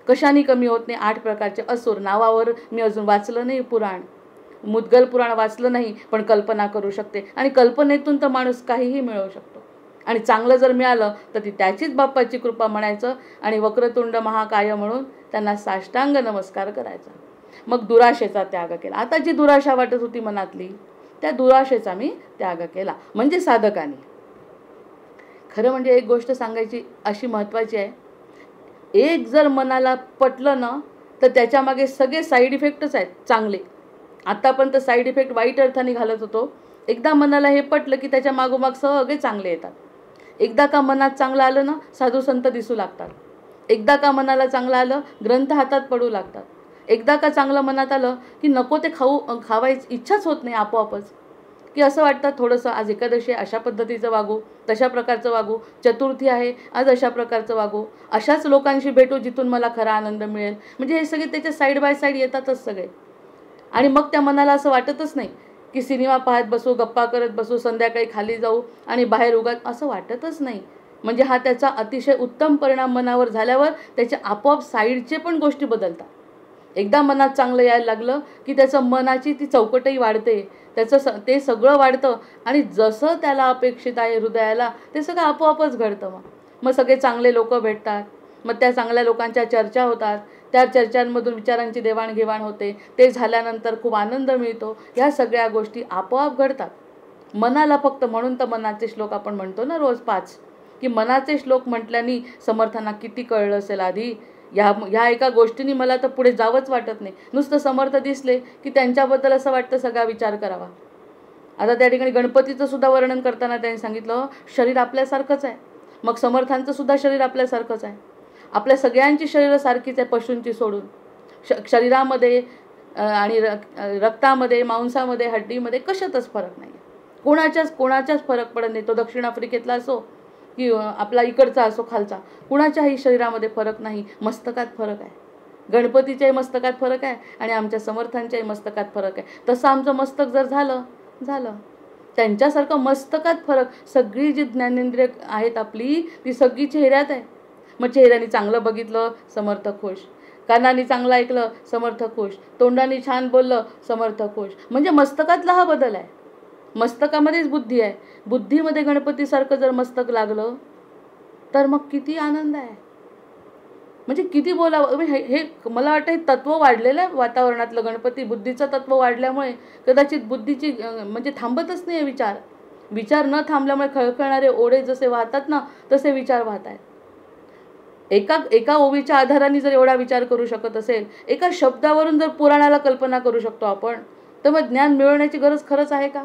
कशाने कमी होत नाही. 8 प्रकारचे असुर, नावावर मी अजून वाचलं नाही पुराण, मुद्गल पुराण वाचलं नाही, पण कल्पना करू शकते. आणि कल्पनेतून तर माणूस काहीही मिळवू शकतो. आणि चांगलं जर मिळालं तर ती त्याचीच बाप्पाची कृपा म्हणायचं आणि वक्रतुंड महाकाय म्हणून त्यांना साष्टांग नमस्कार करायचा. मग दुराशेचा त्याग केला. आता जी दुराशा वाटत होती मनातली, त्या दुराशेचा मी त्याग केला. म्हणजे साधकाने खरं म्हणजे एक गोष्ट सांगायची अशी महत्त्वाची आहे, एक जर मनाला पटलं ना तर त्याच्यामागे सगळे साईड इफेक्टच आहेत चांगले. आतापर्यंत साईड इफेक्ट वाईट अर्थाने घालत होतो. एकदा मनाला हे पटलं की त्याच्या मागोमाग सगळे चांगले येतात. एकदा का मनात चांगलं आलं ना साधू संत दिसू लागतात. एकदा का मनाला चांगलं आलं ग्रंथ हातात पडू लागतात. एकदा का चांगलं मनात आलं की नको ते खावायची इच्छाच होत नाही आपोआपच. की असं वाटतं थोडंसं आज एकादशी आहे अशा पद्धतीचं वागू, तशा प्रकारचं वागू, चतुर्थी आहे आज अशा प्रकारचं वागू, अशाच लोकांशी भेटू जिथून मला खरा आनंद मिळेल. म्हणजे हे सगळे त्याचे साईड बाय साईड येतातच सगळे. आणि मग त्या मनाला असं वाटतच नाही की सिनेमा पाहत बसू, गप्पा करत बसू, संध्याकाळी खाली जाऊ आणि बाहेर उगाच, असं वाटतच नाही. म्हणजे हा त्याचा अतिशय उत्तम परिणाम मनावर झाल्यावर त्याचे आपोआप साईडचे पण गोष्टी बदलतात. एकदा मनात चांगलं यायला लागलं की त्याचं मनाची ती चौकटही वाढते, त्याचं ते सगळं वाढतं आणि जसं त्याला अपेक्षित आहे हृदयाला ते सगळं आपोआपच घडतं. मग सगळे चांगले लोक भेटतात, मग त्या चांगल्या लोकांच्या चर्चा होतात, त्या चर्चांमधून विचारांची देवाणघेवाण होते, ते झाल्यानंतर खूप आनंद मिळतो. ह्या सगळ्या गोष्टी आपोआप घडतात मनाला फक्त. म्हणून तर मनाचे श्लोक आपण म्हणतो ना रोज 5, की मनाचे श्लोक म्हटल्याने समर्थांना किती कळलं असेल आधी. ह्या एका गोष्टीने मला तर पुढे जावंच वाटत नाही. नुसतं समर्थ दिसले की त्यांच्याबद्दल असं वाटतं सगळा विचार करावा. आता त्या ठिकाणी गणपतीचं सुद्धा वर्णन करताना त्यांनी सांगितलं शरीर आपल्यासारखंच आहे. मग समर्थांचं सुद्धा शरीर आपल्यासारखंच आहे. आपल्या सगळ्यांची शरीरं सारखीच आहे पशूंची सोडून. शरीरामध्ये आणि रक्तामध्ये, मांसामध्ये, हड्डीमध्ये कशातच फरक नाही. कोणाच्याच फरक पडत नाही. तो दक्षिण आफ्रिकेतला असो की आपला इकडचा असो खालचा, कुणाच्याही शरीरामध्ये फरक नाही. मस्तकात फरक आहे. गणपतीच्याही मस्तकात फरक आहे आणि आमच्या समर्थांच्याही मस्तकात फरक आहे. तसं आमचं मस्तक जर झालं त्यांच्यासारखं मस्तकात फरक. सगळी जी ज्ञानेंद्रिय आहेत आपली ती सगळी चेहऱ्यात आहे. मग चेहऱ्याने चांगलं बघितलं समर्थ खुश, कानाने चांगलं ऐकलं समर्थ खुश, तोंडाने छान बोललं समर्थ खुश. म्हणजे मस्तकातला हा बदल आहे. मस्तकामध्येच बुद्धी आहे. बुद्धीमध्ये गणपतीसारखं जर मस्तक लागलं तर मग किती आनंद आहे. म्हणजे किती बोलावं. हे मला वाटतं हे तत्व वाढलेलं आहे वातावरणातलं. गणपती बुद्धीचं तत्व वाढल्यामुळे कदाचित बुद्धीची म्हणजे थांबतच नाही विचार न थांबल्यामुळे खळखळणारे ओढे जसे वाहतात ना तसे विचार वाहत आहेत. एका ओवीच्या आधाराने जर एवढा विचार करू शकत असेल, एका शब्दावरून जर पुराणाला कल्पना करू शकतो आपण, तर मग ज्ञान मिळवण्याची गरज खरंच आहे का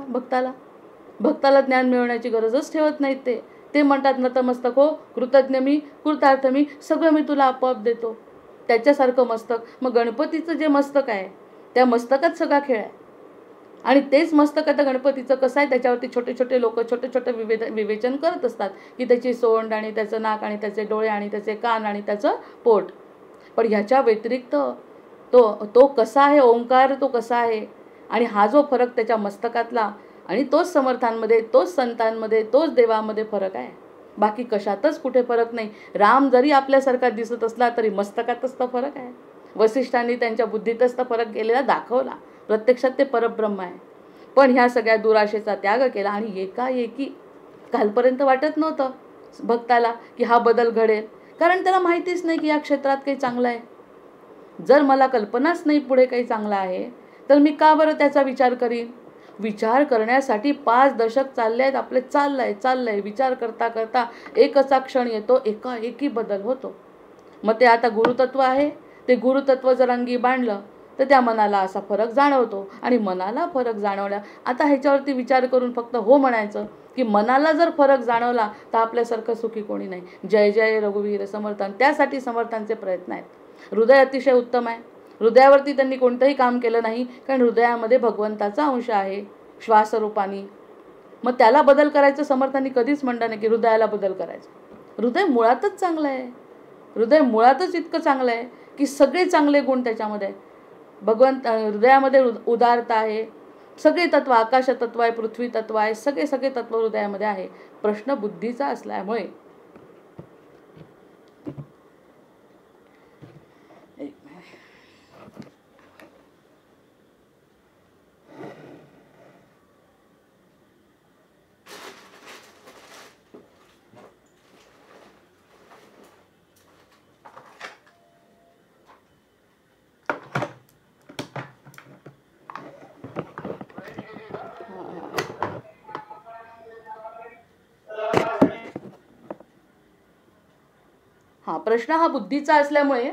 भक्ताला ज्ञान मिळवण्याची गरजच ठेवत नाहीत. ते म्हणतात नतमस्तक हो, कृतज्ञ मी, कृतार्थ मी, सगळं मी तुला आपोआप देतो. त्याच्यासारखं मस्तक. मग गणपतीचं जे मस्तक आहे त्या मस्तकात सगळा खेळ आहे. आणि तेच मस्तक आता गणपतीचं कसं आहे त्याच्यावरती छोटे छोटे लोक छोटे विवेचन करत असतात की त्याची सोंड आणि त्याचं नाक आणि त्याचे डोळे आणि त्याचे कान आणि त्याचं पोट. पण ह्याच्या व्यतिरिक्त तो कसा आहे, ओंकार तो कसा आहे. आणि हा जो फरक त्याच्या मस्तकातला आणि तोच समर्थांमध्ये, तोच संतांमध्ये, तोच देवामध्ये फरक आहे. बाकी कशातच कुठे फरक नाही. राम जरी आपल्यासारखा दिसत असला तरी मस्तकातच तर फरक आहे. वसिष्ठांनी त्यांच्या बुद्धीतच तर फरक केलेला दाखवला. प्रत्यक्षात ते परब्रह्म आहे. पण ह्या सगळ्या दुराशेचा त्याग केला आणि एकाएकी कालपर्यंत वाटत नव्हतं भक्ताला की हा बदल घडेल. कारण त्याला माहितीच नाही की या क्षेत्रात काही चांगलं आहे. जर मला कल्पनाच नाही पुढे काही चांगलं आहे तर मी का बरं त्याचा विचार करीन. विचार करण्यासाठी 5 दशक चालले आहेत आपले. चाललंय विचार करता करता एकचा क्षण येतो, एकाएकी बदल होतो. मग ते आता गुरुतत्व आहे, ते गुरुतत्व जर अंगी बांधलं तर त्या मनाला असा फरक जाणवतो. आणि मनाला फरक जाणवल्या, आता ह्याच्यावरती विचार करून फक्त हो म्हणायचं की मनाला जर फरक जाणवला तर आपल्यासारखं सुखी कोणी नाही. जय जय रघुवीर समर्थान. त्यासाठी समर्थांचे प्रयत्न आहेत. हृदय अतिशय उत्तम आहे. हृदयावरती त्यांनी कोणतंही काम केलं नाही, कारण हृदयामध्ये भगवंताचा अंश आहे श्वासरूपानी. मग त्याला बदल करायचं समर्थांनी कधीच म्हणलं नाही की हृदयाला बदल करायचं. हृदय मुळातच चांगलं आहे. हृदय मुळातच इतकं चांगलं आहे की सगळे चांगले गुण त्याच्यामध्ये आहे. भगवंत हृदयामध्ये उदारता आहे. सगळे तत्व, आकाश तत्व आहे, पृथ्वी तत्व आहे, सगळे सगळे तत्व हृदयामध्ये आहे. प्रश्न बुद्धीचा असल्यामुळे प्रश्न हा बुद्धीचा असल्यामुळे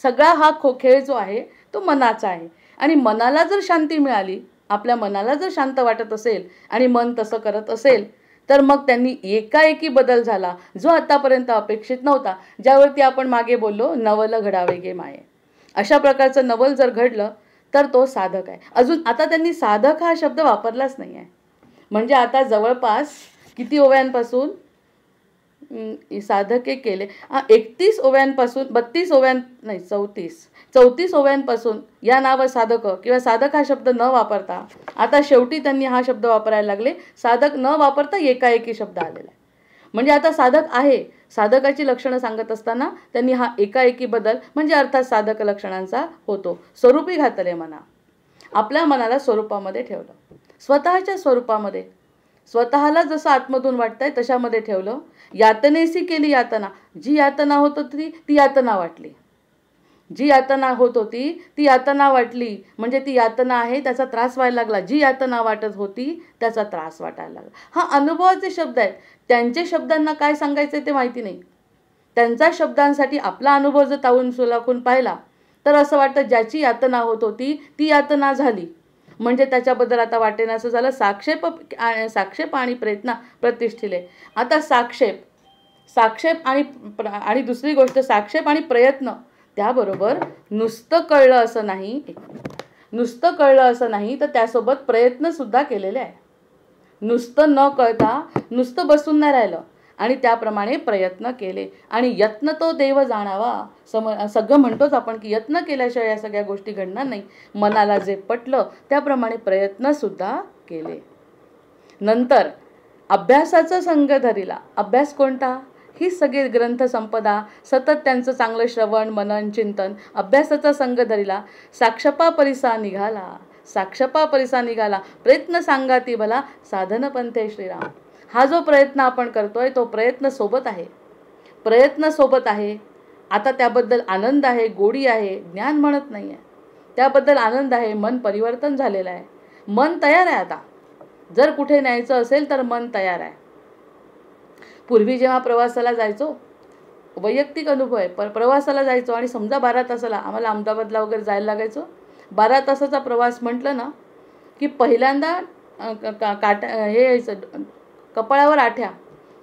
सगळा हा खेळ जो आहे तो मनाचा आहे. आणि मनाला जर शांती मिळाली, आपल्या मनाला जर शांत वाटत असेल आणि मन तसं करत असेल, तर मग त्यांनी एकाएकी बदल झाला जो आतापर्यंत अपेक्षित नव्हता. ज्यावरती आपण मागे बोललो, नवल घडावे गे माये. अशा प्रकारचं नवल जर घडलं तर तो साधक आहे. अजून आता त्यांनी साधक हा शब्द वापरलाच नाही आहे. म्हणजे आता जवळपास किती ओव्यांपासून साधके केले, 31 ओव्यांपासून 32 ओव्यां नाही 34 ओव्यांपासून या नाव साधक किंवा साधक हा शब्द न वापरता आता शेवटी त्यांनी हा शब्द वापरायला लागले. साधक न वापरता एकाएकी शब्द आलेला आहे. म्हणजे आता साधक आहे. साधकाची लक्षणं सांगत असताना त्यांनी हा एकाएकी बदल म्हणजे अर्थात साधक लक्षणांचा होतो. स्वरूपी घातले मना. आपल्या मनाला स्वरूपामध्ये ठेवलं, स्वतःच्या स्वरूपामध्ये, स्वतःला जसं आतमधून वाटतंय तशामध्ये ठेवलं. यातनेसी केली यातना. जी यातना होत होती ती यातना वाटली. जी यातना होत होती ती यातना वाटली. म्हणजे ती यातना आहे त्याचा त्रास व्हायला लागला. जी यातना वाटत होती त्याचा त्रास वाटायला लागला. हा अनुभवाचे शब्द आहेत. त्यांचे शब्दांना काय सांगायचे ते माहिती नाही. त्यांच्या शब्दांसाठी आपला अनुभव जर तावून सुलाखून पाहिला तर असं वाटतं ज्याची यातना होत होती ती यातना झाली. म्हणजे त्याच्याबद्दल आता वाटेन असं झालं. साक्षेप आणि प्रयत्न प्रतिष्ठिले. आता साक्षेप आणि दुसरी गोष्ट साक्षेप आणि प्रयत्न, त्याबरोबर नुसतं कळलं असं नाही तर त्यासोबत प्रयत्न सुद्धा केलेले आहे. नुसतं न कळता नुसतं बसून नाही राहिलं आणि त्याप्रमाणे प्रयत्न केले. आणि यत्न तो देव जाणावा. सगळं म्हणतोच आपण की यत्न केल्याशिवाय या सगळ्या गोष्टी घडणार नाही. मनाला जे पटलं त्याप्रमाणे प्रयत्न सुद्धा केले. नंतर अभ्यासाचा संग धरिला. अभ्यास कोणता? ही सगळी ग्रंथ संपदा, सतत त्यांचं चांगलं श्रवण मनन चिंतन, अभ्यासाचा संग धरिला. साक्षपा परिसा निघाला. प्रयत्न सांगाती भला, साधन पंथे श्रीराम. हा जो प्रयत्न आपण करतोय तो प्रयत्न सोबत आहे. आता त्याबद्दल आनंद आहे, गोडी आहे, ज्ञान म्हणत नाही आहे. त्याबद्दल आनंद आहे. मन परिवर्तन झालेलं आहे. मन तयार आहे. आता जर कुठे न्यायचं असेल तर मन तयार आहे. पूर्वी जेव्हा प्रवासाला जायचो, वैयक्तिक अनुभव आहे, प्रवासाला जायचो आणि समजा 12 तासाला आम्हाला अहमदाबादला वगैरे जायला लागायचो. 12 तासाचा प्रवास म्हटलं ना की पहिल्यांदा कपाळावर आठ्या.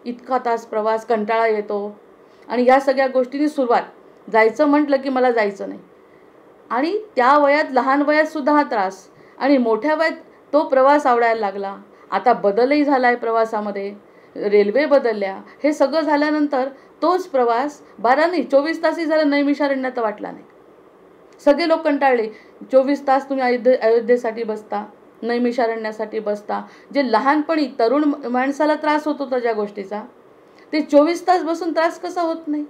इतका तास प्रवास, कंटाळा येतो. आणि या सगळ्या गोष्टींनी सुरुवात. जायचं म्हटलं की मला जायचं नाही. आणि त्या वयात, लहान वयात सुद्धा हा त्रास. आणि मोठ्या वयात तो प्रवास आवडायला लागला. आता बदलही झाला आहे प्रवासामध्ये, रेल्वे बदलल्या. हे सगळं झाल्यानंतर तोच प्रवास 12 नाही 24 तासही झाला नैमिषारण्यात वाटला नाही. सगळे लोक कंटाळले. 24 तास तुम्ही अयोध्येसाठी बसता, नैमिषारण्यासाठी बसता. जे लहानपणी तरुण माणसाला त्रास होत होता ज्या गोष्टीचा, ते 24 तास बसून त्रास कसा होत नाही?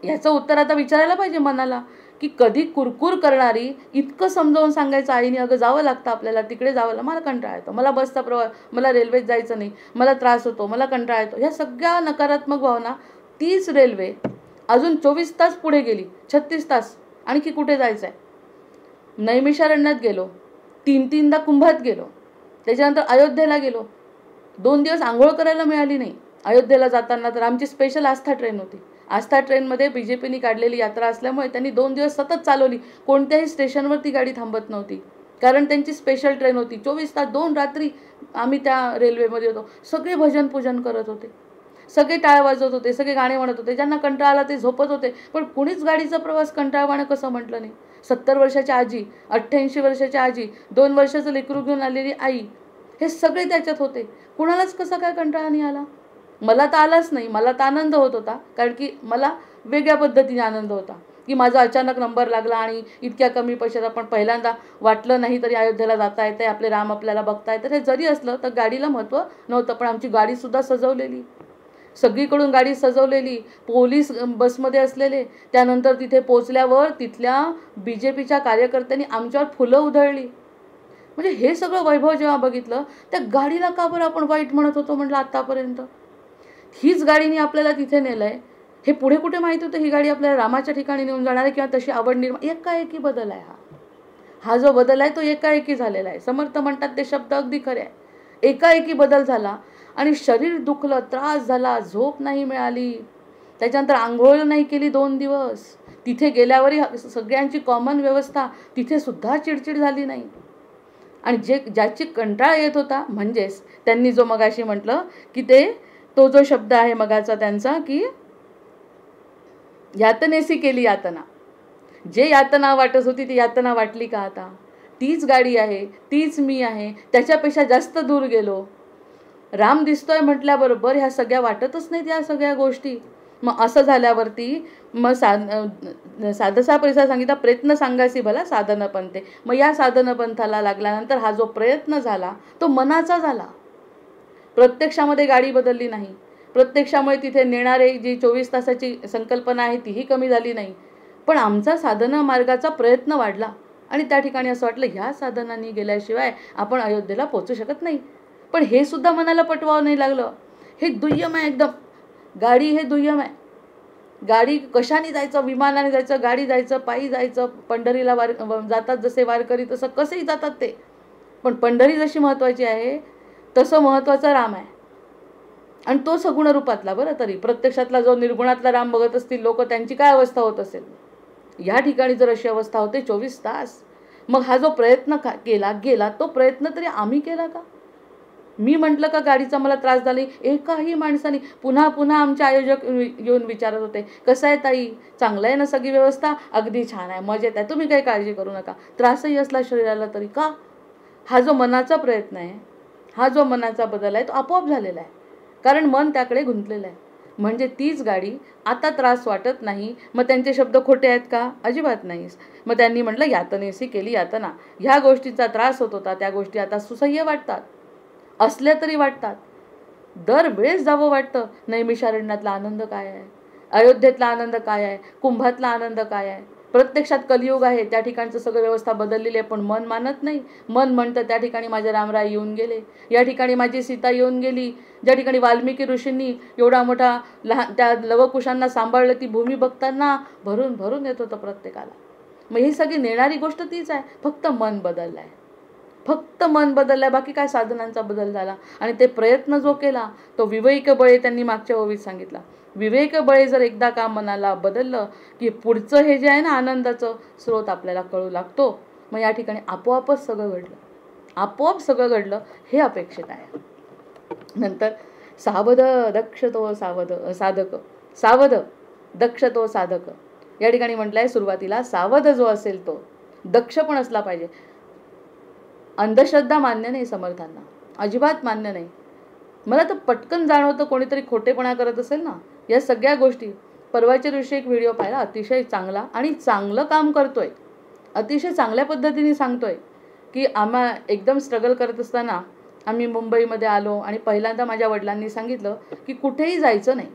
याचं उत्तर आता विचारायला पाहिजे मनाला की कधी कुरकुर करणारी इतकं समजावून सांगायचं आईने, अगं जावं लागतं आपल्याला, तिकडे जावं, मला कंटाळा येतो, मला बसचा प्रवास, मला रेल्वेत जायचं नाही, मला त्रास होतो, मला कंटाळा येतो. ह्या सगळ्या नकारात्मक भावना, तीच रेल्वे अजून 24 तास पुढे गेली, 36 तास आणखी कुठे जायचं आहे. नैमिषारण्यात गेलो, 3-3दा कुंभात गेलो, त्याच्यानंतर अयोध्येला गेलो. 2 दिवस आंघोळ करायला मिळाली नाही. अयोध्येला जाताना तर आमची स्पेशल आस्था ट्रेन होती. आस्था ट्रेनमध्ये BJPनी काढलेली यात्रा असल्यामुळे त्यांनी 2 दिवस सतत चालवली. कोणत्याही स्टेशनवर ती गाडी थांबत नव्हती, कारण त्यांची स्पेशल ट्रेन होती. 24 तास 2 रात्री आम्ही त्या रेल्वेमध्ये होतो. सगळे भजन पूजन करत होते, सगळे टाळ वाजवत होते, सगळे गाणे म्हणत होते. ज्यांना कंटाळा आला ते झोपत होते, पण कुणीच गाडीचा प्रवास कंटाळवाणं कसं म्हटलं नाही. 70 वर्षाच्या आजी, 88 वर्षाच्या आजी, 2 वर्षाचं लेकरू घेऊन आलेली आई, हे सगळे त्याच्यात होते. कुणालाच कसा काय कंटाळा नाही आला? मला तर आलाच नाही. मला तर आनंद होत होता, कारण की मला वेगळ्या पद्धतीने आनंद होता की माझा अचानक नंबर लागला आणि इतक्या कमी पैशात आपण पहिल्यांदा वाटलं नाही तरी अयोध्येला जाता येते, आपले राम आपल्याला बघता येतं. हे जरी असलं तर गाडीला महत्त्व नव्हतं, पण आमची गाडीसुद्धा सजवलेली, सगळीकडून गाडी सजवलेली, पोलीस बसमध्ये असलेले. त्यानंतर तिथे पोचल्यावर तिथल्या BJPच्या कार्यकर्त्यांनी आमच्यावर फुलं उधळली. म्हणजे हे सगळं वैभव जेव्हा बघितलं, त्या गाडीला का बरं आपण वाईट म्हणत होतो म्हटलं आत्तापर्यंत? हीच गाडीने आपल्याला तिथे नेलं आहे. हे पुढे कुठे माहीत होतं ही गाडी आपल्याला रामाच्या ठिकाणी नेऊन जाणार आहे किंवा तशी आवड निर्माण. एकाएकी बदल आहे हा जो बदल आहे तो एकाएकी झालेला आहे. समर्थ म्हणतात ते शब्द अगदी खरे आहे. एकाएकी बदल झाला आणि शरीर दुखलं, त्रास झाला, झोप नाही मिळाली, त्याच्यानंतर आंघोळ नाही केली 2 दिवस. तिथे गेल्यावरही सगळ्यांची कॉमन व्यवस्था, तिथे सुद्धा चिडचिड झाली नाही. आणि ज्याची कंटाळा येत होता, म्हणजेच त्यांनी जो मगाशी म्हटलं की तो जो शब्द आहे मगाचा त्यांचा, की यातनेसी केली यातना. जे यातना वाटत होती ती यातना वाटली का आता? तीच गाडी आहे, तीच मी आहे, त्याच्यापेक्षा जास्त दूर गेलो. राम दिसतोय म्हटल्याबरोबर ह्या सगळ्या वाटतच नाहीत या सगळ्या गोष्टी. मग असं झाल्यावरती मग साधसा परिसा सांगितला, प्रयत्न सांगायची भला साधन पंथे. मग या साधन पंथाला लागल्यानंतर हा जो प्रयत्न झाला तो मनाचा झाला. प्रत्यक्षामध्ये गाडी बदलली नाही, प्रत्यक्षामुळे तिथे नेणारे जी 24 तासाची संकल्पना आहे तीही कमी झाली नाही, पण आमचा साधना मार्गाचा प्रयत्न वाढला. आणि त्या ठिकाणी असं वाटलं ह्या साधनांनी गेल्याशिवाय आपण अयोध्येला पोहोचू शकत नाही. पण हे सुद्धा मनाला पटवावं नाही लागलं. हे दुय्यम आहे एकदम. गाडी हे दुय्यम आहे. गाडी कशाने जायचं, विमानाने जायचं, गाडी जायचं, पायी जायचं, पंढरीला जातात जसे वारकरी तसं कसेही जातात ते. पण पंढरी जशी महत्त्वाची आहे तसं महत्त्वाचा राम आहे. आणि तो सगुण रूपातला. बरं, तरी प्रत्यक्षातला जो निर्गुणातला राम बघत असतील लोक, त्यांची काय अवस्था होत असेल? या ठिकाणी जर अशी अवस्था होते 24 तास, मग हा जो प्रयत्न गेला तो प्रयत्न तरी आम्ही केला का? मी म्हटलं का गाडीचा मला त्रास झाला? एकाही माणसाने पुन्हा पुन्हा आमचे आयोजक येऊन विचारत होते, कसं आहे ताई, चांगलं आहे ना सगळी व्यवस्था? अगदी छान आहे, मजेत आहे, तुम्ही काही काळजी करू नका. त्रासही असला शरीराला तरी का? हा जो मनाचा प्रयत्न आहे, हा जो मनाचा बदल आहे तो आपोआप झालेला आहे, कारण मन त्याकडे गुंतलेलं आहे. म्हणजे तीच गाडी आता त्रास वाटत नाही. मग त्यांचे शब्द खोटे आहेत का? अजिबात नाही. मग त्यांनी म्हटलं यातनेसी केली यातना. ह्या गोष्टीचा त्रास होत होता, त्या गोष्टी आता सुसह्य वाटतात, असल्या तरी वाटतात. दरवेळेस जावं वाटतं. नैमिषारण्यातला आनंद काय आहे, अयोध्येतला आनंद काय आहे, कुंभातला आनंद काय आहे. प्रत्यक्षात कलियुग आहे, त्या ठिकाणचं सगळं व्यवस्था बदललेली आहे, पण मन मानत नाही. मन म्हणतं त्या ठिकाणी माझे रामराय येऊन गेले, या ठिकाणी माझी सीता येऊन गेली, ज्या ठिकाणी वाल्मिकी ऋषींनी एवढा मोठा त्या लवकुशांना सांभाळलं, ती भूमी बघताना भरून भरून येत होतं प्रत्येकाला. मग ही सगळी नेणारी गोष्ट तीच आहे, फक्त मन बदललं आहे. फक्त मन बदललं आहे, बाकी काय साधनांचा बदल झाला. आणि ते प्रयत्न जो केला तो विवेक बळे त्यांनी मागच्या ओवीत सांगितला. विवेक बळे जर एकदा का मनाला बदललं की पुढचं हे जे आहे ना आनंदाचं स्रोत आपल्याला कळू लागतो. मग या ठिकाणी आपोआपच सगळं घडलं, आपोआप सगळं घडलं हे अपेक्षित आहे. नंतर सावध दक्ष तो साधक, सावध दक्ष तो साधक. या ठिकाणी म्हटलं आहे सुरुवातीला, सावध जो असेल तो दक्ष पण असला पाहिजे. अंधश्रद्धा मान्य नाही समर्थांना, अजिबात मान्य नाही. मला तर पटकन जाणवतं कोणीतरी खोटेपणा करत असेल ना. या सगळ्या गोष्टी, परवाच्या दिवशी एक व्हिडिओ पाहिला, अतिशय चांगला आणि चांगलं काम करतोय, अतिशय चांगल्या पद्धतीने सांगतोय की आम्हा एकदम स्ट्रगल करत असताना आम्ही मुंबईमध्ये आलो आणि पहिल्यांदा माझ्या वडिलांनी सांगितलं की कुठेही जायचं नाही,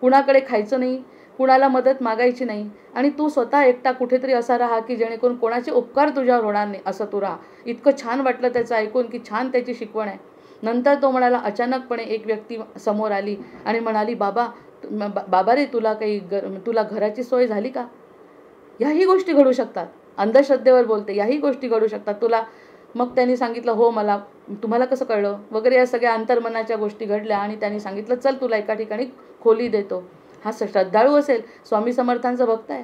कुणाकडे खायचं नाही, कुणाला मदत मागायची नाही, आणि तू स्वतः एकटा कुठेतरी असा राहा की जेणेकरून कोणाचे उपकार तुझ्यावर होणार नाही, असं तू राहा. इतकं छान वाटलं त्याचं ऐकून की छान त्याची शिकवण आहे. नंतर तो म्हणाला, अचानकपणे एक व्यक्ती समोर आली आणि म्हणाली, बाबा रे, तुला घराची सोय झाली का? याही गोष्टी घडू शकतात. अंधश्रद्धेवर बोलते, याही गोष्टी घडू शकतात तुला. मग त्यांनी सांगितलं, हो मला, तुम्हाला कसं कळलं वगैरे, या सगळ्या अंतर्मनाच्या गोष्टी घडल्या. आणि त्यांनी सांगितलं, चल तुला एका ठिकाणी खोली देतो. हा श्रद्धाळू असेल, स्वामी समर्थांचा भक्त आहे,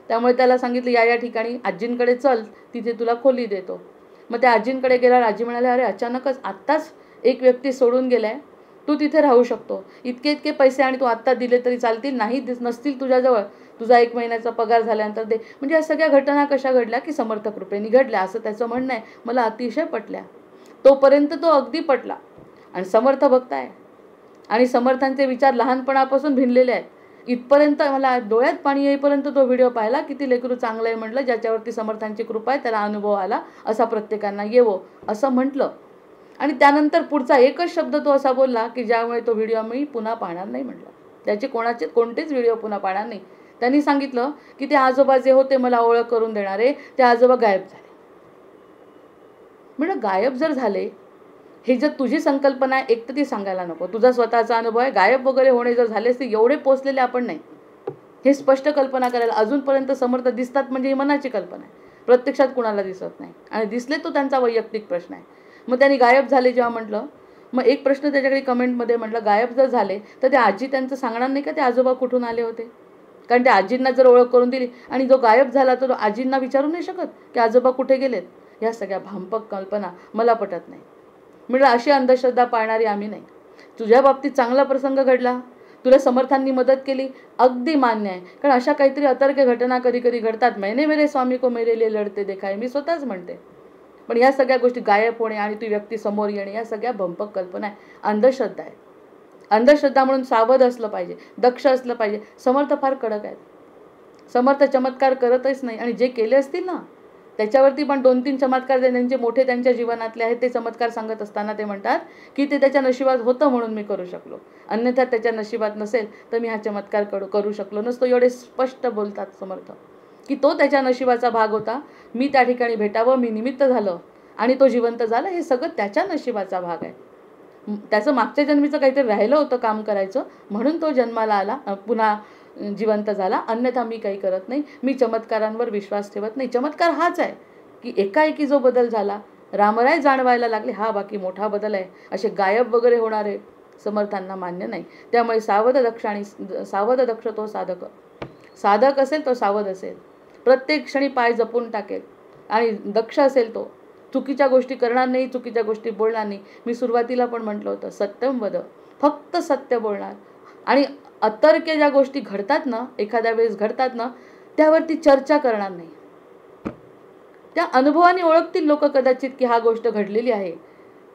त्यामुळे त्याला सांगितलं या ठिकाणी आजींकडे चल, तिथे तुला खोली देतो. मग त्या आजींकडे गेल्यावर आजी म्हणाले, अरे अचानकच आत्ताच एक व्यक्ती सोडून गेलाय, तू तिथे राहू शकतो, इतके इतके पैसे आणि तू आत्ता दिले तरी चालतील, नाही नसतील तुझ्याजवळ, तुझा 1 महिन्याचा पगार झाल्यानंतर दे. म्हणजे या सगळ्या घटना कशा घडल्या की समर्थ कृपेने घडल्या, असं त्याचं म्हणणं आहे. मला अतिशय पटल्या. तोपर्यंत तो अगदी पटला. आणि समर्थ भक्त आहे आणि समर्थांचे विचार लहानपणापासून भिनलेले आहेत. इथपर्यंत मला डोळ्यात पाणी येईपर्यंत तो व्हिडिओ पाहिला. किती लेकरू चांगलं आहे म्हटलं, ज्याच्यावरती समर्थांची कृपा आहे त्याला अनुभव आला, असा प्रत्येकांना येवो असं म्हटलं. आणि त्यानंतर पुढचा एकच शब्द तो असा बोलला की ज्यामुळे तो व्हिडिओ मी पुन्हा पाहणार नाही म्हटलं. त्याचे कोणतेच व्हिडिओ पुन्हा पाहणार नाही. त्यांनी सांगितलं की ते आजोबा जे होते मला ओळख करून देणारे, ते आजोबा गायब झाले. म्हणजे गायब जर झाले, हे जर तुझी संकल्पना आहे, एक तर ती सांगायला नको, तुझा स्वतःचा अनुभव आहे. गायब वगैरे होणे जर झाले असते, एवढे पोचलेले आपण नाही, हे स्पष्ट कल्पना करायला. अजूनपर्यंत समर्थ दिसतात म्हणजे ही मनाची कल्पना आहे, प्रत्यक्षात कुणाला दिसत नाही. आणि दिसले तो त्यांचा वैयक्तिक प्रश्न आहे. मग त्यांनी गायब झाले जेव्हा म्हटलं, मग एक प्रश्न त्याच्याकडे कमेंटमध्ये म्हटलं, गायब जर झाले तर ते आजी त्यांचं सांगणार नाही का ते आजोबा कुठून आले होते? कारण त्या आजींना जर ओळख करून दिली आणि जो गायब झाला तर आजींना विचारू नाही शकत की आजोबा कुठे गेलेत. ह्या सगळ्या भांपक कल्पना मला पटत नाही. म्हणजे अशी अंधश्रद्धा पाळणारी आम्ही नाही. तुझ्या बाबतीत चांगला प्रसंग घडला, तुला समर्थांनी मदत केली, अगदी मान्य आहे. कारण अशा काहीतरी अतर्क घटना कधी कधी घडतात. मैंने मेरे स्वामी को मेरे लिए लढते देखाय, मी स्वतःच म्हणते. पण या सगळ्या गोष्टी गायब होणे आणि ती व्यक्ती समोर येणे, या सगळ्या भंपक कल्पना आहे, अंधश्रद्धा आहे. अंधश्रद्धा म्हणून सावध असलं पाहिजे, दक्ष असलं पाहिजे. समर्थ फार कडक आहेत. समर्थ चमत्कार करतच नाही. आणि जे केले असतील ना त्याच्यावरती पण 2-3 चमत्कार त्यांचे मोठे त्यांच्या जीवनातले आहेत, ते चमत्कार सांगत असताना ते म्हणतात की ते त्याच्या नशिबात होतं म्हणून मी करू शकलो, अन्यथा त्याच्या नशिबात नसेल तर मी हा चमत्कार करू शकलो नसतो. एवढे स्पष्ट बोलतात समर्थ की तो त्याच्या नशिबाचा भाग होता, मी त्या ठिकाणी भेटावं, मी निमित्त झालं आणि तो जिवंत झाला, हे सगळं त्याच्या नशिबाचा भाग आहे. त्याचं मागच्या जन्मीचं काहीतरी राहिलं होतं काम करायचं, म्हणून तो जन्माला आला, पुन्हा जिवंत झाला, अन्यथा मी काही करत नाही. मी चमत्कारांवर विश्वास ठेवत नाही. चमत्कार हाच आहे की एकाएकी जो बदल झाला, रामराय जाणवायला लागले, हा बाकी मोठा बदल आहे. असे गायब वगैरे होणारे समर्थांना मान्य नाही. त्यामुळे सावध दक्ष आणि सावध दक्ष तो साधक. साधक असेल तो सावध असेल, प्रत्येक क्षणी पाय जपून टाकेल. आणि दक्ष असेल तो चुकीच्या गोष्टी करणार नाही, चुकीच्या गोष्टी बोलणार नाही. मी सुरुवातीला पण म्हटलं होतं, सत्यम वद, फक्त सत्य बोलणार. आणि अतर्क्य ज्या गोष्टी घडतात ना, एखाद्या वेळेस घडतात ना, त्यावरती चर्चा करणार नाही. त्या अनुभवाने ओळखतील लोक कदाचित की हा गोष्ट घडलेली आहे,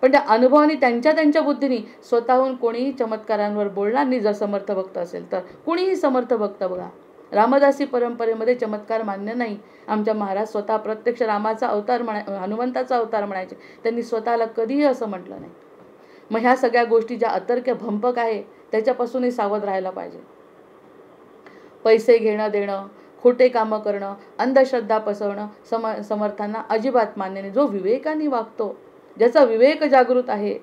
पण त्या अनुभवाने त्यांच्या बुद्धीने स्वतःहून कोणीही चमत्कारांवर बोलणार नाही. जर समर्थ भक्त असेल तर कुणीही समर्थ भक्त बघा, रामदासी परंपरेमध्ये चमत्कार मान्य नाही. आमच्या महाराज स्वतः प्रत्यक्ष रामाचा अवतार हनुमंताचा अवतार म्हणायचे, त्यांनी स्वतःला कधीही असं म्हटलं नाही. मग ह्या सगळ्या गोष्टी ज्या अतर्क्य भंपक आहे त्याच्यापासूनही सावध राहायला पाहिजे. पैसे घेणं देणं, खोटे कामं करणं, अंधश्रद्धा पसवणं समर्थांना अजिबात मान्य नाही. जो विवेकाने वागतो, ज्याचा विवेक जागृत आहे,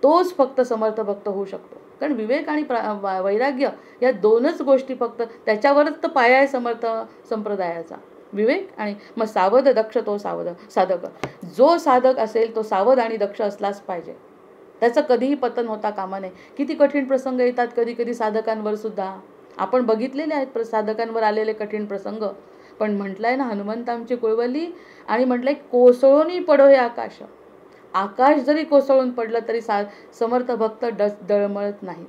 तोच फक्त समर्थ भक्त होऊ शकतो. कारण विवेक आणि वैराग्य या 2च गोष्टी फक्त, त्याच्यावरच तर पाया आहे समर्थ संप्रदायाचा, विवेक. आणि मग सावध दक्ष तो साधक. जो साधक असेल तो सावध आणि दक्ष असलाच पाहिजे. त्याचं कधीही पतन होता कामा नये. किती कठीण प्रसंग येतात कधी कधी साधकांवर सुद्धा, आपण बघितलेले आहेत साधकांवर आलेले कठीण प्रसंग. पण म्हटलंय ना, हनुमंत आमची कुळवली, आणि म्हटलंय कोसळूनही पडो हे आकाश. आकाश जरी कोसळून पडलं तरी समर्थ भक्त डळमळत नाहीत.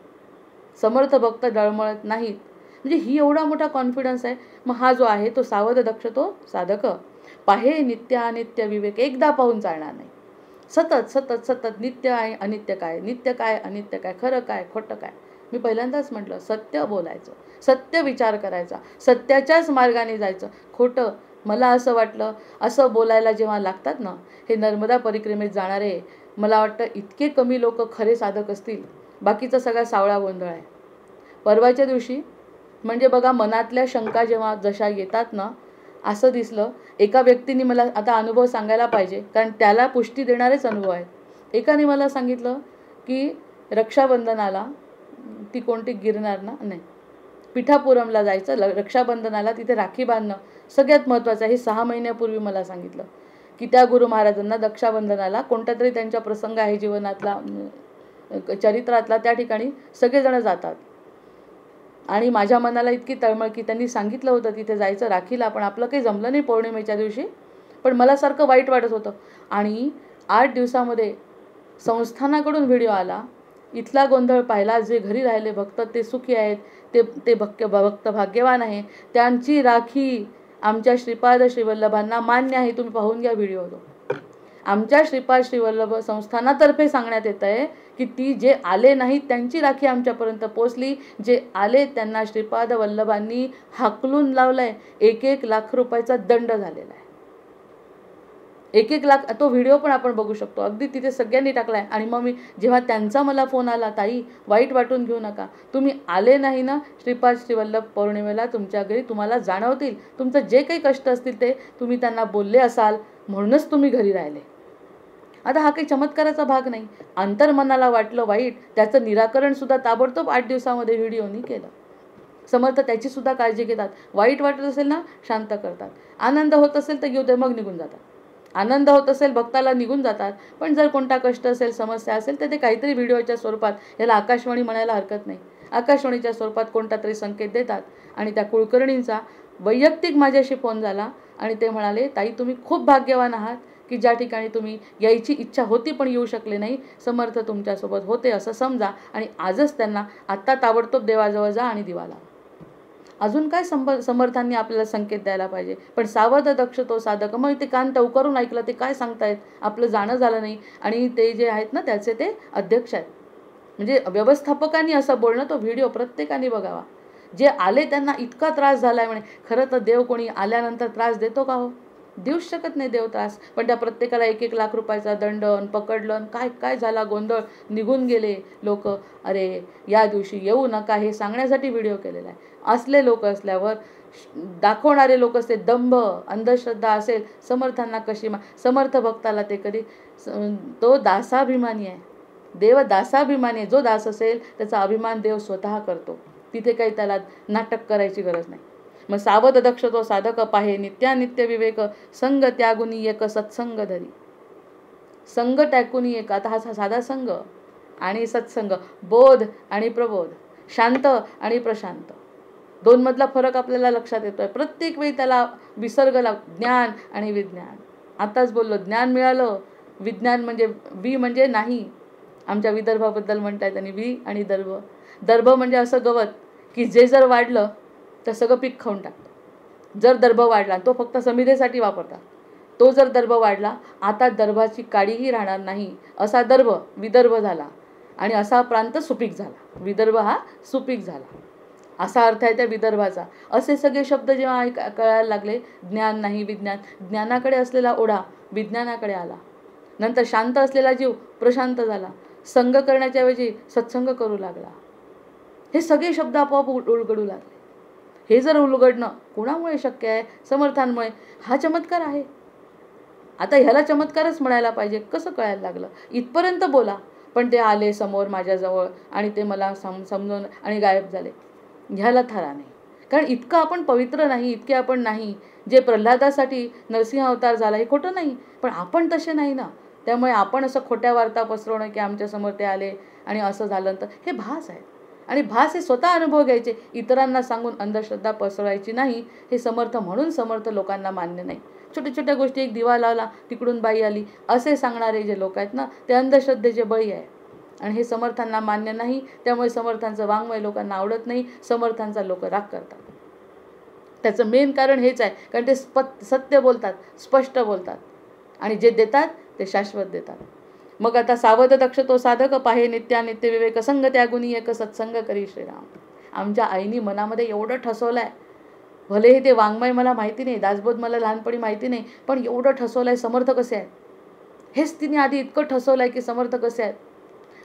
समर्थ भक्त डळमळत नाहीत. म्हणजे ही एवढा मोठा कॉन्फिडन्स आहे. मग हा जो आहे तो सावध दक्ष तो साधक. पाहे नित्य अनित्य विवेक, एकदा पाहून चालणार नाही. सतत सतत सतत नित्य आहे अनित्य काय, नित्य काय अनित्य काय, खरं काय खोटं काय. मी पहिल्यांदाच म्हटलं, सत्य बोलायचं, सत्य विचार करायचा, सत्याच्याच मार्गाने जायचं. खोटं, मला असं वाटलं, असं बोलायला जेव्हा लागतात ना, हे नर्मदा परिक्रमेत जाणारे मला वाटतं इतके कमी लोक खरे साधक असतील. बाकीचा सगळा सावळा गोंधळ आहे. परवाच्या दिवशी म्हणजे बघा, मनातल्या शंका जेव्हा जशा येतात ना, असं दिसलं एका व्यक्तीने मला, आता अनुभव सांगायला पाहिजे कारण त्याला पुष्टी देणारेच अनुभव आहेत. एकाने मला सांगितलं की रक्षाबंधनाला, ती कोणती गिरणार ना, नाही, पिठापुरमला जायचं, रक्षाबंधनाला तिथे राखी बांधणं सगळ्यात महत्त्वाचं आहे. हे 6 महिन्यापूर्वी मला सांगितलं की त्या गुरु महाराजांना रक्षाबंधनाला कोणता तरी त्यांचा प्रसंग आहे जीवनातला, चरित्रातला, त्या ठिकाणी सगळेजण जातात. आणि माझ्या मनाला इतकी तळमळ की त्यांनी सांगितलं होतं तिथे जायचं राखीला, पण आपलं काही जमलं नाही पौर्णिमेच्या दिवशी. पण मला सारखं वाईट वाटत होतं. आणि 8 दिवसामध्ये संस्थानाकडून व्हिडिओ आला, इथला गोंधळ पाहिला, जे घरी राहिले भक्त ते सुखी आहेत, ते भक्त भाग्यवान आहे, त्यांची राखी आमच्या श्रीपाद श्रीवल्लभांना मान्य आहे, तुम्ही पाहून घ्या व्हिडिओ. आमच्या श्रीपाद श्रीवल्लभ संस्थानातर्फे सांगण्यात येत आहे की ती जे आले नाहीत त्यांची राखी आमच्यापर्यंत पोचली, जे आले त्यांना श्रीपाद वल्लभांनी हाकलून लावलंय. 1-1 लाख रुपयाचा दंड झालेला आहे. 1-1 लाख. तो व्हिडिओ पण आपण बघू शकतो, अगदी तिथे सगळ्यांनी टाकलाय. आणि मग मी जेव्हा त्यांचा मला फोन आला, ताई वाईट वाटून घेऊ नका, तुम्ही आले नाही ना श्रीपाद श्रीवल्लभ पौर्णिमेला, तुमच्या घरी तुम्हाला जाणवतील, तुमचं जे काही कष्ट असतील ते तुम्ही त्यांना बोलले असाल म्हणूनच तुम्ही घरी राहिले. आता हा काही चमत्काराचा भाग नाही. अंतर्मनाला वाटलं वाईट, त्याचं निराकरण सुद्धा ताबडतोब 8 दिवसामध्ये व्हिडिओनी केलं. समर्थ त्याची सुद्धा काळजी घेतात. वाईट वाटत असेल ना शांत करतात, आनंद होत असेल तर घेऊ दे, मग निघून जातात. आनंद होत असेल भक्ताला निघून जातात. पण जर कोणता कष्ट असेल, समस्या असेल तर ते काहीतरी व्हिडिओच्या स्वरूपात, याला आकाशवाणी म्हणायला हरकत नाही, आकाशवाणीच्या स्वरूपात कोणता तरी संकेत देतात. आणि त्या कुलकर्णींचा वैयक्तिक माझ्याशी फोन झाला आणि ते म्हणाले, ताई तुम्ही खूप भाग्यवान आहात की ज्या ठिकाणी तुम्ही यायची इच्छा होती पण येऊ शकले नाही, समर्थ तुमच्यासोबत होते असं समजा. आणि आजच त्यांना आत्ता ताबडतोब देवाजवळ जा आणि दिवा लावा. अजून काय समर्थांनी आपल्याला संकेत द्यायला पाहिजे. पण सावध दक्ष तो साधक. मग ते कान टवकारून ऐकलं, ते काय सांगतायत, आपलं जाणं झालं नाही. आणि ते जे आहेत ना त्याचे ते अध्यक्ष आहेत, म्हणजे व्यवस्थापकांनी असं बोलणं, तो व्हिडिओ प्रत्येकाने बघावा. जे आले त्यांना इतका त्रास झालाय म्हणे. खरं तर देव कोणी आल्यानंतर त्रास देतो का हो? देऊच शकत नाही देव त्रास. पण त्या प्रत्येकाला 1-1 लाख रुपयाचा दंड, पकडलं, काय काय झाला गोंधळ, निघून गेले लोक. अरे या दिवशी येऊ नका हे सांगण्यासाठी व्हिडिओ केलेला आहे. असले लोक असल्यावर दाखवणारे लोक असते, दंभ अंधश्रद्धा असेल, समर्थांना कशी समर्थ भक्ताला ते कधी, तो दासाभिमानी आहे, देव दासाभिमानी आहे. जो दास असेल त्याचा अभिमान देव स्वतः करतो. तिथे काही त्याला नाटक करायची गरज नाही. मग सावध दक्ष तो साधक पाहे, नित्यानित्य विवेक, संग त्यागुनी एक सत्संग धरी. संग त्यागुनी एक. आता हा साधा संग आणि सत्संग, बोध आणि प्रबोध, शांत आणि प्रशांत, दोन मधला फरक आपल्याला लक्षात येतोय. प्रत्येक वेळी त्याला विसर्ग ज्ञान आणि विज्ञान. आताच बोललो, ज्ञान मिळालं, विज्ञान म्हणजे वी म्हणजे नाही. आमच्या विदर्भाबद्दल म्हणतायत आणि वी आणि दर्भ. दर्भ म्हणजे असं गवत की जे जर वाढलं तर सगळं पीक खाऊन टाकतं. जर दर्भ वाढला, तो फक्त समिधेसाठी वापरतात, तो जर दर्भ वाढला, आता दर्भाची काडीही राहणार नाही, असा दर्भ विदर्भ झाला. आणि असा प्रांत सुपीक झाला. विदर्भ हा सुपीक झाला, असा अर्थ आहे त्या विदर्भाचा. असे सगळे शब्द जेव्हा कळायला लागले, ज्ञान नाही विज्ञान, ज्ञानाकडे असलेला ओढा विज्ञानाकडे आला. नंतर शांत असलेला जीव प्रशांत झाला, संग करण्याच्या ऐवजी सत्संग करू लागला. हे सगळे शब्द आपोआप उलगडू लागले. हे जर उलगडणं कोणामुळे शक्य आहे? समर्थांमुळे. हा चमत्कार आहे. आता ह्याला चमत्कारच म्हणायला पाहिजे. कसं कळायला लागलं? इथपर्यंत बोला, पण ते आले समोर माझ्याजवळ आणि ते मला समजून आणि गायब झाले. ह्याला थारा नाही. कारण इतकं आपण पवित्र नाही, इतके आपण नाही. जे प्रल्हादासाठी नरसिंह अवतार झाला हे खोटं नाही, पण आपण तसे नाही ना. त्यामुळे आपण असं खोट्या वार्ता पसरवणं की आमच्यासमोर ते आले आणि असं झालं, तर हे भास आहेत. आणि भास हे स्वतः अनुभव घ्यायचे, इतरांना सांगून अंधश्रद्धा पसरवायची नाही. हे समर्थ म्हणून समर्थ लोकांना मान्य नाही. छोट्या छोट्या गोष्टी, एक दिवा लावला तिकडून बाई आली, असे सांगणारे जे लोक आहेत ना, ते अंधश्रद्धेचे बळी आहे. आणि हे समर्थांना मान्य नाही. त्यामुळे समर्थांचं वाङ्मय लोकांना आवडत नाही, समर्थांचा लोक राग करतात. त्याचं मेन कारण हेच आहे, कारण ते सत्य बोलतात, स्पष्ट बोलतात आणि जे देतात ते शाश्वत देतात. मग आता सावध दक्ष तो साधक पाहे, नित्यानित्य विवेक, संग त्यागुनी एक सत्संग करी श्रीराम. आमच्या आईनी मनामध्ये एवढं ठसवलं आहे, भले हे ते वाङ्मय मला माहिती नाही, दासबोध मला लहानपणी माहिती नाही, पण एवढं ठसवलं आहे समर्थ कसे आहेत हेच तिने आधी इतकं ठसवलं आहे की समर्थ कसे आहेत.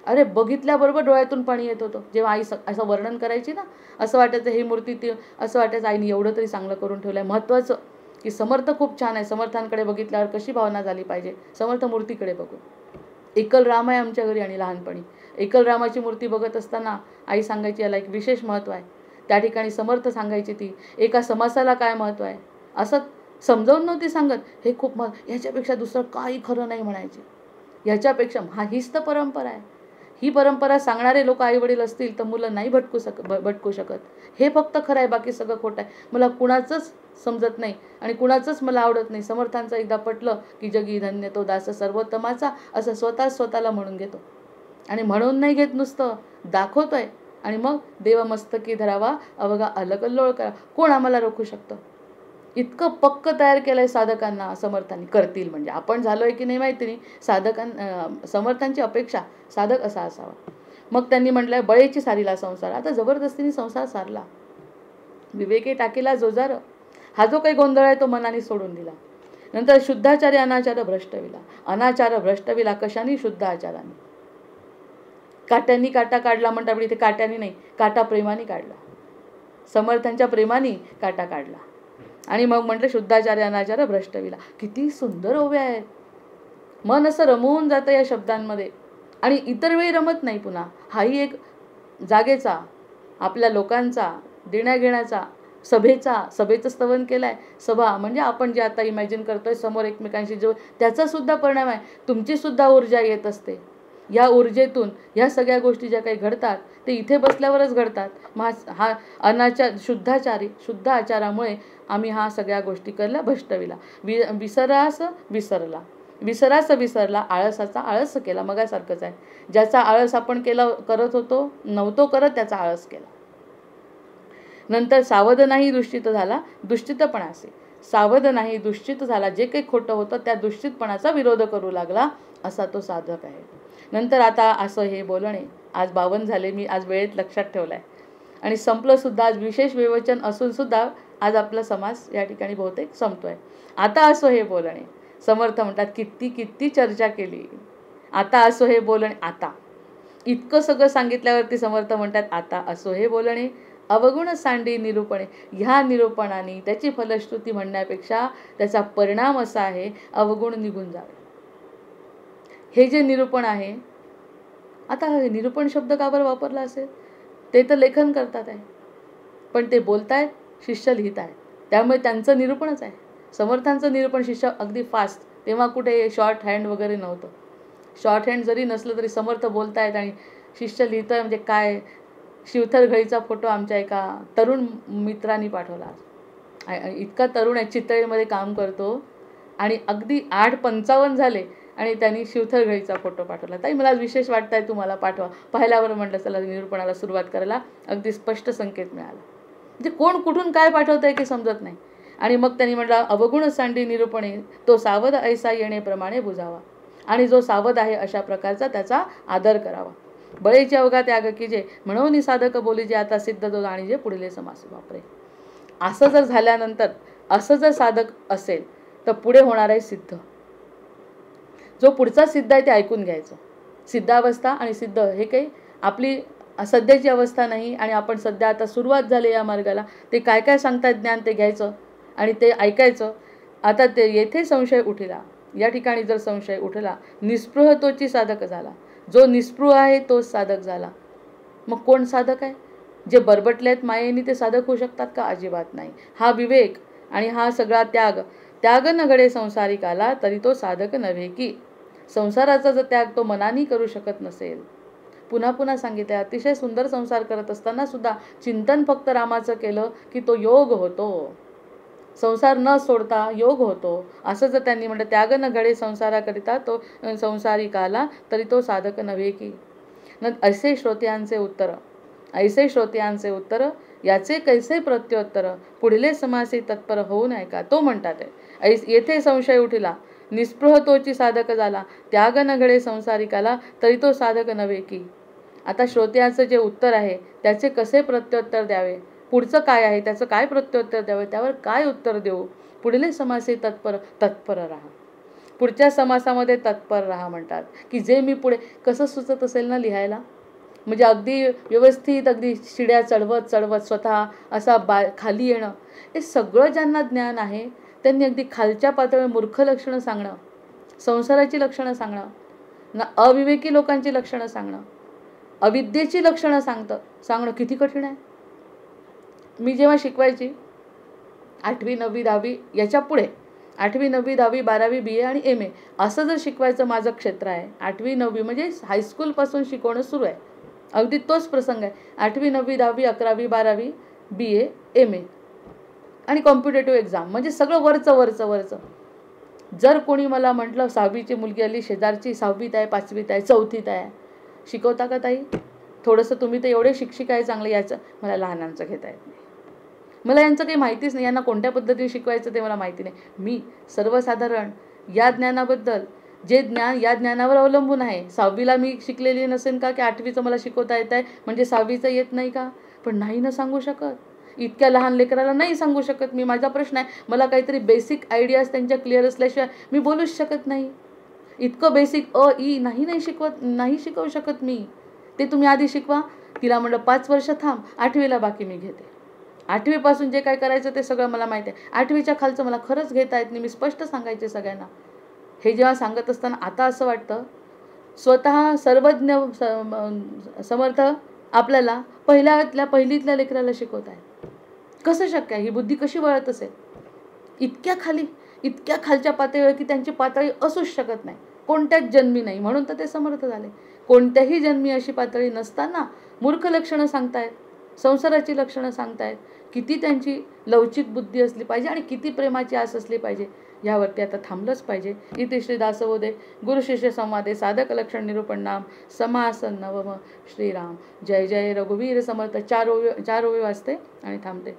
अरे बघितल्याबरोबर डोळ्यातून पाणी येत होतं. जेव्हा आई असं वर्णन करायची ना, असं वाटायचं ही मूर्ती ती, असं वाटायचं आईने एवढं तरी चांगलं करून ठेवलं आहे. महत्त्वाचं की समर्थ खूप छान आहे. समर्थांकडे बघितल्यावर कशी भावना झाली पाहिजे, समर्थ मूर्तीकडे बघून. एकल राम आहे आमच्या घरी आणि लहानपणी एकल रामाची मूर्ती बघत असताना आई सांगायची याला एक विशेष महत्त्व आहे. त्या ठिकाणी समर्थ सांगायची ती एका समासाला काय महत्त्व आहे असं समजावून नव्हती सांगत. हे खूप ह्याच्यापेक्षा दुसरं काही खरं नाही म्हणायचे. ह्याच्यापेक्षा हीच तर परंपरा आहे, ही परंपरा सांगणारे लोक आईवडील असतील तर मुलं नाही भटकू शकत. हे फक्त खरं आहे, बाकी सगळं खोटं आहे. मला कुणाचंच समजत नाही आणि कुणाचंच मला आवडत नाही. समर्थांचं एकदा पटलं की जगी धन्य तो दास सर्वोत्तमाचा, असं स्वतःला म्हणून घेतो. आणि म्हणून नाही घेत, नुसतं दाखवतोय. आणि मग देवमस्तकी धरावा अवघा अलकल्लोळ करा, कोण आम्हाला रोखू शकतं. इतकं पक्क तयार केलंय साधकांना समर्थांनी. करतील म्हणजे आपण झालोय की नाही माहिती नाही. समर्थांची अपेक्षा साधक असा असावा. मग त्यांनी म्हटलंय बळेची सारीला संसार. आता जबरदस्तीने संसार सारला. विवेके टाकेला जोजार, हा जो काही गोंधळ आहे तो मनाने सोडून दिला. नंतर शुद्धाचार्य अनाचार भ्रष्टविला. अनाचार भ्रष्टविला कशाने? शुद्ध आचाराने. काट्यांनी काटा काढला म्हणतात, इथे काट्याने नाही, काटा प्रेमाने काढला. समर्थांच्या प्रेमाने काटा काढला. आणि मग म्हटलं शुद्धाचार्य अनाचार भ्रष्टविला. किती सुंदर ओव्या आहेत. मन असं रमवून जातं या शब्दांमध्ये. आणि इतर वेळी रमत नाही. पुन्हा हाही एक जागेचा, आपल्या लोकांचा, देण्याघेण्याचा, सभेचं स्तवन केलंय. सभा म्हणजे आपण जे आता इमॅजिन करतोय समोर एकमेकांशी जो, त्याचा सुद्धा परिणाम आहे. तुमची सुद्धा ऊर्जा येत असते. या ऊर्जेतून ह्या सगळ्या गोष्टी ज्या काही घडतात ते इथे बसल्यावरच घडतात. हा शुद्ध आचारामुळे आम्ही हा सगळ्या गोष्टी करल्या भ्रष्टविला. विसरला, आळसाचा आळस केला. मगासारखंच आहे. ज्याचा आळस आपण करत होतो, नव्हतो करत, त्याचा आळस केला. नंतर सावध नाही दुष्टित झाला, दुष्टितपणा असे. सावध नाही दुष्टित झाला, जे काही खोटं होतं त्या दुष्टितपणाचा विरोध करू लागला, असा तो साधक आहे. नंतर आता असं हे बोलणे. आज 52 झाले. मी आज वेळेत लक्षात ठेवलाय आणि संपलं सुद्धा. आज विशेष विवेचन असून सुद्धा आज आपला समास या ठिकाणी बहुतेक संपतोय. आता असो हे बोलणे. समर्थ म्हणतात किती चर्चा केली. आता असो हे बोलणे. आता इतकं सगळं सांगितल्यावरती समर्थ म्हणतात आता असो हे बोलणे. अवगुण सांडी निरूपणे. ह्या निरूपणाने त्याची फलश्रुती म्हणण्यापेक्षा त्याचा परिणाम असा आहे, अवगुण निघून जावे. हे जे निरूपण आहे, आता निरूपण शब्द का बरं वापरला असेल? ते तर लेखन करतात आहे, पण ते बोलतायत, शिष्य लिहित आहेत, त्यामुळे त्यांचं निरूपणच आहे. समर्थांचं निरूपण शिष्य अगदी फास्ट. तेव्हा कुठे शॉर्ट हँड वगैरे नव्हतं. शॉर्ट हँड जरी नसलं तरी समर्थ बोलतायत आणि शिष्य लिहितोय. म्हणजे काय, शिवथर घळीचा फोटो आमच्या एका तरुण मित्रांनी पाठवला. इतका तरुण आहे, चितळेमध्ये काम करतो आणि अगदी 8:55 झाले आणि त्यांनी शिवथर घळीचा फोटो पाठवला. ताई मला विशेष वाटतंय, तुम्हाला पाठवा. पाहिल्यावर म्हटलं चला निरूपणाला सुरुवात करायला. अगदी स्पष्ट संकेत मिळाला. म्हणजे कोण कुठून काय पाठवतंय की समजत नाही. आणि मग त्यांनी म्हटलं अवगुण सांडी निरूपणे, तो सावध ऐसा येणेप्रमाणे बुजावा. आणि जो सावध आहे अशा प्रकारचा त्याचा आदर करावा. बळेची अवघा त्याग की जे म्हणून साधक बोली जे आता सिद्ध तो आणि जे पुढील समास वापरे. असं जर झाल्यानंतर, असं जर साधक असेल तर पुढे होणार आहे सिद्ध. जो पुढचा सिद्ध आहे ते ऐकून घ्यायचं. सिद्धावस्था आणि सिद्ध हे काही आपली सध्याची अवस्था नाही. आणि आपण सध्या आता सुरुवात झाली या मार्गाला. ते काय काय सांगतात ज्ञान ते घ्यायचं आणि ते ऐकायचं. आता ते येथे संशय उठला. या ठिकाणी जर संशय उठला, निस्पृह तोची साधक झाला. जो निस्पृह आहे तोच साधक झाला. मग कोण साधक आहे? जे बरबटलेत मायेने ते साधक होऊ शकतात का? अजिबात नाही. हा विवेक आणि हा सगळा त्याग न घडे संसारिकाला, तरी तो साधक नव्हे की. संसाराचा जर त्याग तो मनाने करू शकत नसेल. पुन्हा पुन्हा सांगितले, अतिशय सुंदर संसार करत असताना सुद्धा चिंतन फक्त रामाचं केलं की तो योग होतो. संसार न सोडता योग होतो. असं जर त्यांनी म्हटलं, त्याग न घडे संसाराकरिता तो संसारिकाला, तरी तो साधक नव्हे की. ऐसे श्रोत्यांचे उत्तर याचे कैसे प्रत्युत्तर, पुढले समासी तत्पर होऊ नये का. तो म्हणतात येथे संशय उठला, निस्पृह तोची साधक झाला, त्याग न घडे संसारिकाला, तरी तो साधक नव्हे की. आता श्रोत्याचं जे उत्तर आहे त्याचे कसे प्रत्युत्तर द्यावे, पुढचं काय आहे त्याचं काय प्रत्युत्तर द्यावे, त्यावर काय उत्तर देऊ. पुढले समासी तत्पर राहा. पुढच्या समासामध्ये तत्पर राहा म्हणतात की जे मी पुढे कसं सुचत असेल ना लिहायला, म्हणजे अगदी व्यवस्थित, अगदी शिड्या चढवत स्वतः असा खाली येणं, हे सगळं ज्यांना ज्ञान आहे त्यांनी अगदी खालच्या पातळीवर मूर्ख लक्षणं सांगणं, संसाराची लक्षणं सांगणं, अविवेकी लोकांची लक्षणं सांगणं, अविद्येची लक्षणं सांगणं किती कठीण आहे. मी जेव्हा शिकवायची 8वी 9वी 10वी याच्या पुढे 8वी 9वी 10वी 12वी BA आणि MA असं जर शिकवायचं माझं क्षेत्र आहे, 8वी 9वी म्हणजे हायस्कूलपासून शिकवणं सुरू आहे, अगदी तोच प्रसंग आहे. 8वी 9वी 10वी 11वी 12वी BA MA आणि कॉम्पिटेटिव्ह एक्झाम म्हणजे सगळं वरचं वरचं वरचं. जर कोणी मला म्हटलं 6वीची मुलगी आली शेजारची, 6वीत आहे 5वीत आहे 4थीत आहे, शिकवता का ताई? थोडंसं तुम्ही तर एवढे शिक्षिक आहे चांगलं, याचं मला लहानांचं घेता येत नाही, मला यांचं काही माहितीच नाही, यांना कोणत्या पद्धतीने शिकवायचं ते मला माहिती नाही. मी सर्वसाधारण या ज्ञानाबद्दल, जे ज्ञान या ज्ञानावर अवलंबून आहे. 6वीला मी शिकलेली नसेल का की 8वीचं मला शिकवता येत आहे म्हणजे 6वीचं येत नाही का? पण नाही ना सांगू शकत, इतक्या लहान लेकराला नाही सांगू शकत मी. माझा प्रश्न आहे, मला काहीतरी बेसिक आयडियाज त्यांच्या क्लिअर असल्याशिवाय मी बोलूच शकत नाही. इतकं बेसिक ई नाही शिकवू शकत मी. ते तुम्ही आधी शिकवा. तिला म्हटलं 5 वर्ष थांब, 8वीला बाकी मी घेते. 8वीपासून जे काय करायचं ते सगळं मला माहिती आहे. 8वीच्या खालचं मला खरंच घेता येत नाही, मी स्पष्ट सांगायचे सगळ्यांना. हे जेव्हा सांगत असताना आता असं वाटतं, स्वतः सर्वज्ञ समर्थ आपल्याला पहिलीतल्या लेकराला शिकवत आहे. कसं शक्य आहे? ही बुद्धी कशी वळत असेल? इतक्या खालच्या पातळीवर की त्यांची पातळी असूच शकत नाही, कोणत्याच जन्मी नाही. म्हणून तर ते समर्थ झाले. कोणत्याही जन्मी अशी पातळी नसताना मूर्ख लक्षणं सांगतायत, संसाराची लक्षणं सांगतायत. किती त्यांची लवचिक बुद्धी असली पाहिजे आणि किती प्रेमाची आस असली पाहिजे, यावरती आता थांबलंच पाहिजे. इति श्री दासबोधे गुरु शिष्य संवादे साधक लक्षण निरूपण नाम समासन नवम श्रीराम. जय जय रघुवीर समर्थ. 4 ओवी वाजते आणि थांबते.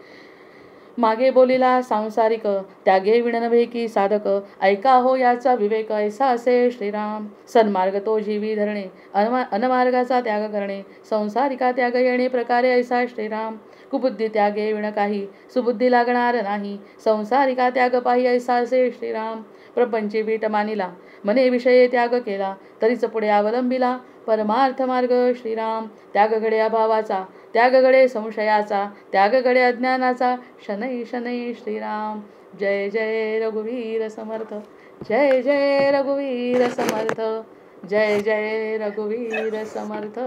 मागे बोलिला सांसारिक त्यागे विणनवे की साधक, ऐका हो याचा विवेक ऐसा असे श्रीराम. सन्मार्ग तो जीवी धरणे, अनमार्गाचा त्याग करणे, संसारिका त्याग येणे प्रकारे ऐसा श्रीराम. कुबुद्धी त्यागे विण काही, सुबुद्धी लागणार नाही, संसारिका त्याग पाही ऐसा असे श्रीराम. प्रपंची वीट मानिला, मने विषये त्याग केला, तरीच पुढे अवलंबिला परमार्थ मार्ग श्रीराम. त्याग घडे अभावाचा, त्याग घडे संशयाचा, त्याग घडे अज्ञानाचा, शनै शनै श्रीराम. जय जय रघुवीर समर्थ. जय जय रघुवीर समर्थ. जय जय रघुवीर समर्थ.